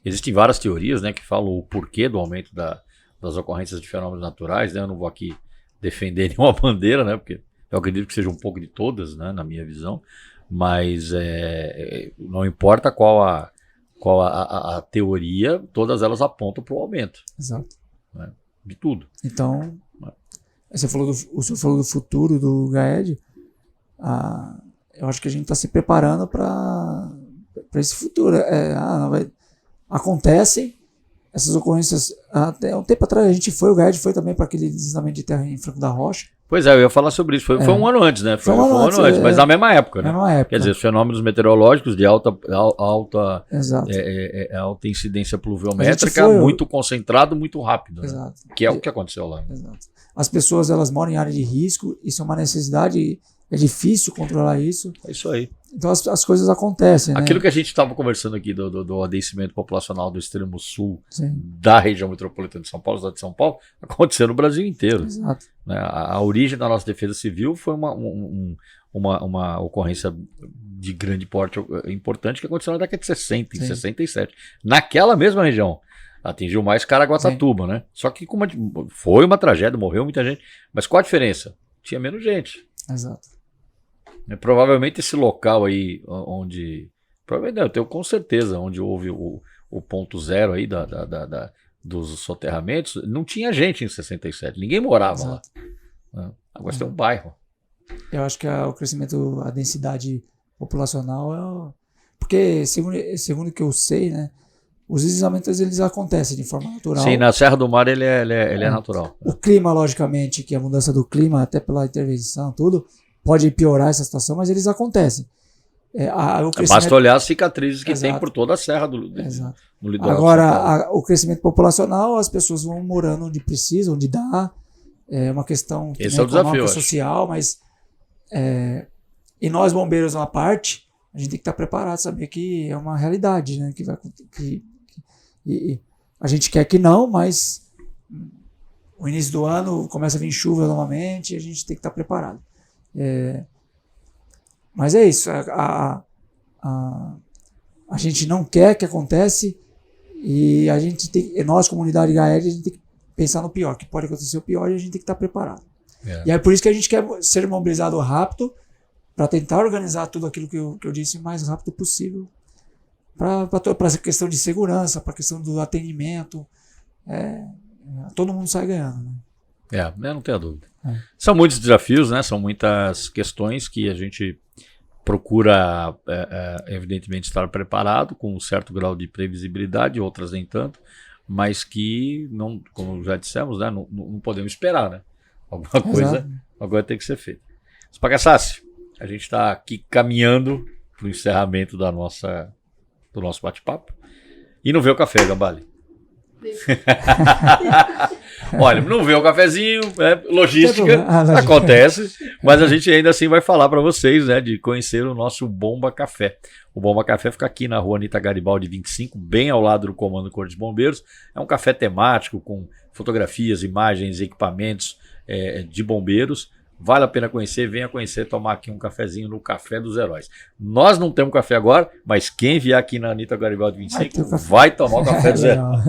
Existem várias teorias, né, que falam o porquê do aumento das ocorrências de fenômenos naturais, né? Eu não vou aqui defender nenhuma bandeira, né? Porque eu acredito que seja um pouco de todas, né? Na minha visão, mas não importa qual a teoria, todas elas apontam para o aumento. Exato. Né? De tudo. Então, o senhor falou do futuro do GAED. Eu acho que a gente está se preparando para esse futuro. Acontecem essas ocorrências. Até um tempo atrás o GAED foi também para aquele deslizamento de terra em Franco da Rocha. Pois eu ia falar sobre isso. Foi um ano antes, né? Foi um ano antes, mas na mesma época, né? Quer dizer, os fenômenos meteorológicos de alta incidência pluviométrica, muito concentrado, muito rápido. Né? Que é o que aconteceu lá. Exato. As pessoas, elas moram em área de risco, isso é uma necessidade, é difícil controlar isso. É isso aí. Então as coisas acontecem. Aquilo, né? que a gente estava conversando aqui do adensamento populacional do extremo sul, sim, da região metropolitana de São Paulo, cidade de São Paulo, aconteceu no Brasil inteiro. Exato. Né? A origem da nossa defesa civil foi uma ocorrência de grande porte importante que aconteceu na década de 60, em 67. Naquela mesma região. Atingiu mais Caraguatatuba, né? Só que foi uma tragédia, morreu muita gente. Mas qual a diferença? Tinha menos gente. Exato. Provavelmente esse local aí onde... Provavelmente não, eu tenho com certeza, onde houve o ponto zero aí dos soterramentos, não tinha gente em 67. Ninguém morava lá. Agora tem um bairro. Eu acho que o crescimento, a densidade populacional porque, segundo o que eu sei, né? Os deslizamentos, eles acontecem de forma natural. Sim, na Serra do Mar ele é natural. O clima, logicamente, que a mudança do clima, até pela intervenção, tudo, pode piorar essa situação, mas eles acontecem. Basta olhar as cicatrizes que tem por toda a serra no litoral. Agora, o crescimento populacional, as pessoas vão morando onde precisam, onde dá. É uma questão econômica, social, mas e nós, bombeiros, uma parte, a gente tem que estar preparado, saber que é uma realidade, né? E a gente quer que não, mas o início do ano começa a vir chuva novamente e a gente tem que estar preparado. Mas é isso, a gente não quer que aconteça e a gente nós, comunidade GAED, a gente tem que pensar no pior, que pode acontecer o pior e a gente tem que estar preparado. E é por isso que a gente quer ser mobilizado rápido para tentar organizar tudo aquilo que eu disse o mais rápido possível para essa questão de segurança, para a questão do atendimento. Todo mundo sai ganhando, né? Não tenho dúvida. São muitos desafios, né? São muitas questões que a gente procura, evidentemente, estar preparado com um certo grau de previsibilidade, outras nem tanto, mas que, não, como já dissemos, né? Não podemos esperar, né? Alguma coisa tem que ser feita. Spacassassi, a gente está aqui caminhando para o encerramento do nosso bate-papo e não vê o café, Gabali. Olha, não vê o cafezinho, logística, acontece, mas a gente ainda assim vai falar para vocês, né, de conhecer o nosso Bomba Café. O Bomba Café fica aqui na rua Anita Garibaldi 25, bem ao lado do Comando do Corpo de Bombeiros. É um café temático com fotografias, imagens, equipamentos de bombeiros. Vale a pena conhecer, venha conhecer, tomar aqui um cafezinho no Café dos Heróis. Nós não temos café agora, mas quem vier aqui na Anita Garibaldi 25 vai tomar o Café dos Heróis.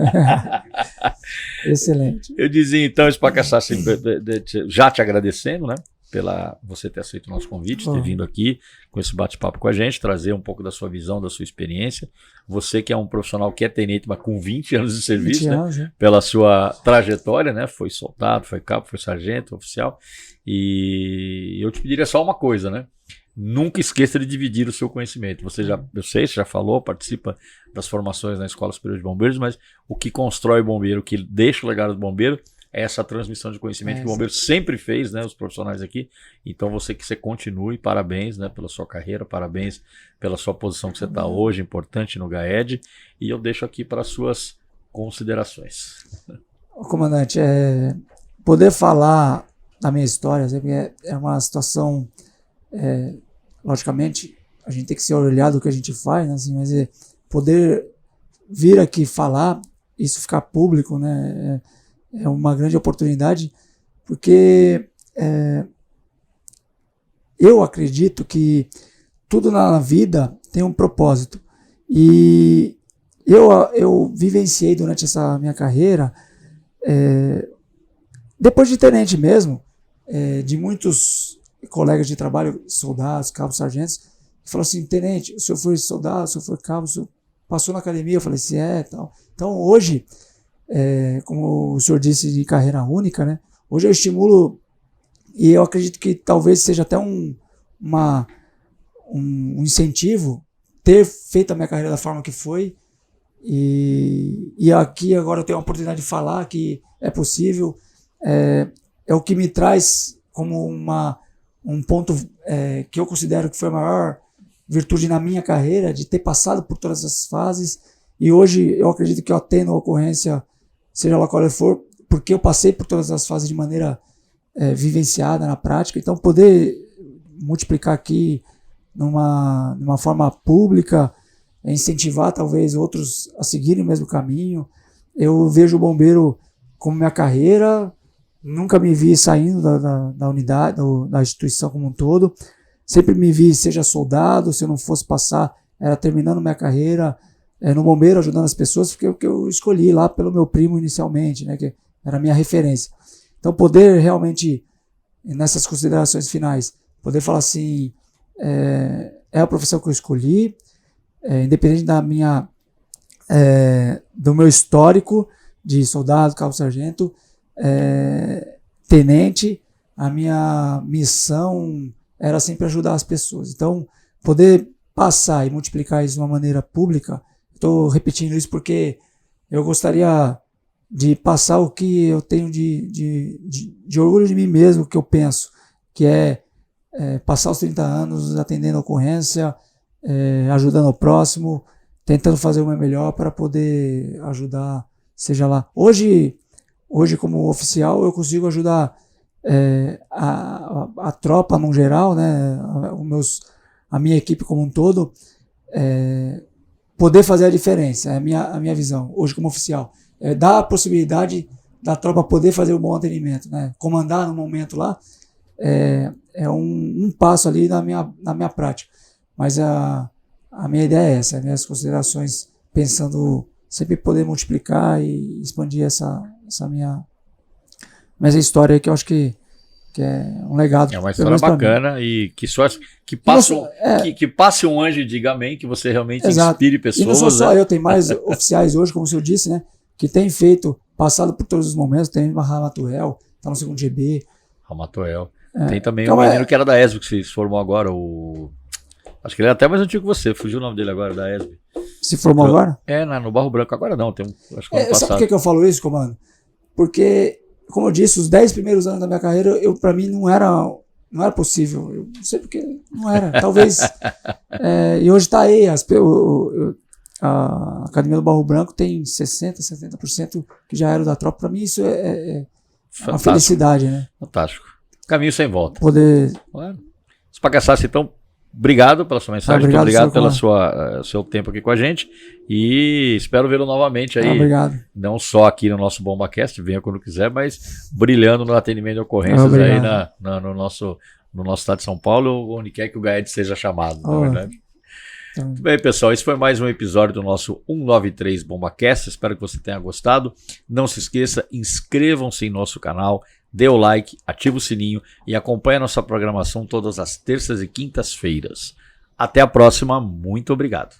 Excelente. Eu dizia então, Spacassassi, já te agradecendo, né, pela você ter aceito o nosso convite, ter vindo aqui com esse bate-papo com a gente, trazer um pouco da sua visão, da sua experiência. Você que é um profissional que é tenente, mas com 20 anos de serviço, 20 anos, né? Pela sua trajetória, né? Foi soldado, foi cabo, foi sargento, oficial. E eu te pediria só uma coisa, né? Nunca esqueça de dividir o seu conhecimento. Eu sei, você já falou, participa das formações na Escola Superior de Bombeiros, mas o que constrói o bombeiro, o que deixa o legado do bombeiro, é essa transmissão de conhecimento que o bombeiro sempre fez, né, os profissionais aqui. Então você continue, parabéns, né, pela sua carreira, parabéns pela sua posição que você está hoje, importante no GAED, e eu deixo aqui para as suas considerações. Comandante, poder falar da minha história é uma situação, logicamente, a gente tem que se orgulhar do que a gente faz, né, assim, mas poder vir aqui falar, isso ficar público, né, é uma grande oportunidade, porque eu acredito que tudo na vida tem um propósito. E eu vivenciei durante essa minha carreira, depois de tenente mesmo, de muitos colegas de trabalho, soldados, cabos, sargentos, que falaram assim: tenente, o senhor foi soldado, o senhor foi cabo, o senhor passou na academia? Eu falei assim, tal. Então hoje, como o senhor disse, de carreira única, né? Hoje eu estimulo, e eu acredito que talvez seja até um incentivo ter feito a minha carreira da forma que foi, e aqui agora eu tenho a oportunidade de falar que é possível, é o que me traz como um ponto que eu considero que foi a maior virtude na minha carreira, de ter passado por todas as fases, e hoje eu acredito que eu atendo a ocorrência, seja lá qual for, porque eu passei por todas as fases de maneira vivenciada na prática. Então poder multiplicar aqui numa forma pública, incentivar talvez outros a seguirem o mesmo caminho. Eu vejo o bombeiro como minha carreira, nunca me vi saindo da unidade, da instituição como um todo, sempre me vi, seja soldado, se eu não fosse passar, era terminando minha carreira no bombeiro, ajudando as pessoas, porque eu escolhi lá pelo meu primo inicialmente, né, que era a minha referência. Então poder realmente, nessas considerações finais, poder falar assim, é a profissão que eu escolhi, independente do meu histórico de soldado, cabo, sargento, tenente, a minha missão era sempre ajudar as pessoas. Então, poder passar e multiplicar isso de uma maneira pública, estou repetindo isso porque eu gostaria de passar o que eu tenho de orgulho de mim mesmo, que eu penso, que é passar os 30 anos atendendo a ocorrência, ajudando o próximo, tentando fazer o meu melhor para poder ajudar, seja lá. Hoje como oficial, eu consigo ajudar a tropa no geral, né, a minha equipe como um todo, poder fazer a diferença, é a minha visão, hoje como oficial. Dar a possibilidade da tropa poder fazer um bom atendimento, né? Comandar no momento lá é um passo ali na minha prática. Mas a minha ideia é essa, as minhas considerações pensando sempre poder multiplicar e expandir essa minha história, que eu acho que é um legado. É uma história bacana e que passe um anjo e diga amém, que você realmente inspire pessoas. E não sou só eu, tem mais oficiais hoje, como o senhor disse, né? Que tem passado por todos os momentos, tem Ramatuel, tá no 2º GB. Ramatuel. Tem também um menino que era da ESB, que se formou agora, acho que ele é até mais antigo que você, fugiu o nome dele agora, da ESB. Se formou agora? No Barro Branco, agora não, acho que ano passado. Sabe por que eu falo isso, comando? Porque, como eu disse, os 10 primeiros anos da minha carreira, para mim não era possível. Eu não sei porque não era. Talvez. E hoje está aí. A Academia do Barro Branco tem 60%, 70% que já eram da tropa. Para mim, isso é uma felicidade, né? Fantástico. Caminho sem volta. Poder. Claro. Spacasassi, então, obrigado pela sua mensagem. Muito obrigado pelo seu tempo aqui com a gente. E espero vê-lo novamente aí. Obrigado. Não só aqui no nosso BombaCast, venha quando quiser, mas brilhando no atendimento de ocorrências aí no nosso estado de São Paulo, onde quer que o GAED seja chamado, na verdade. Muito bem, pessoal, esse foi mais um episódio do nosso 193 BombaCast. Espero que você tenha gostado. Não se esqueça, inscrevam-se em nosso canal, dê o like, ative o sininho e acompanhe a nossa programação todas as terças e quintas-feiras. Até a próxima, muito obrigado.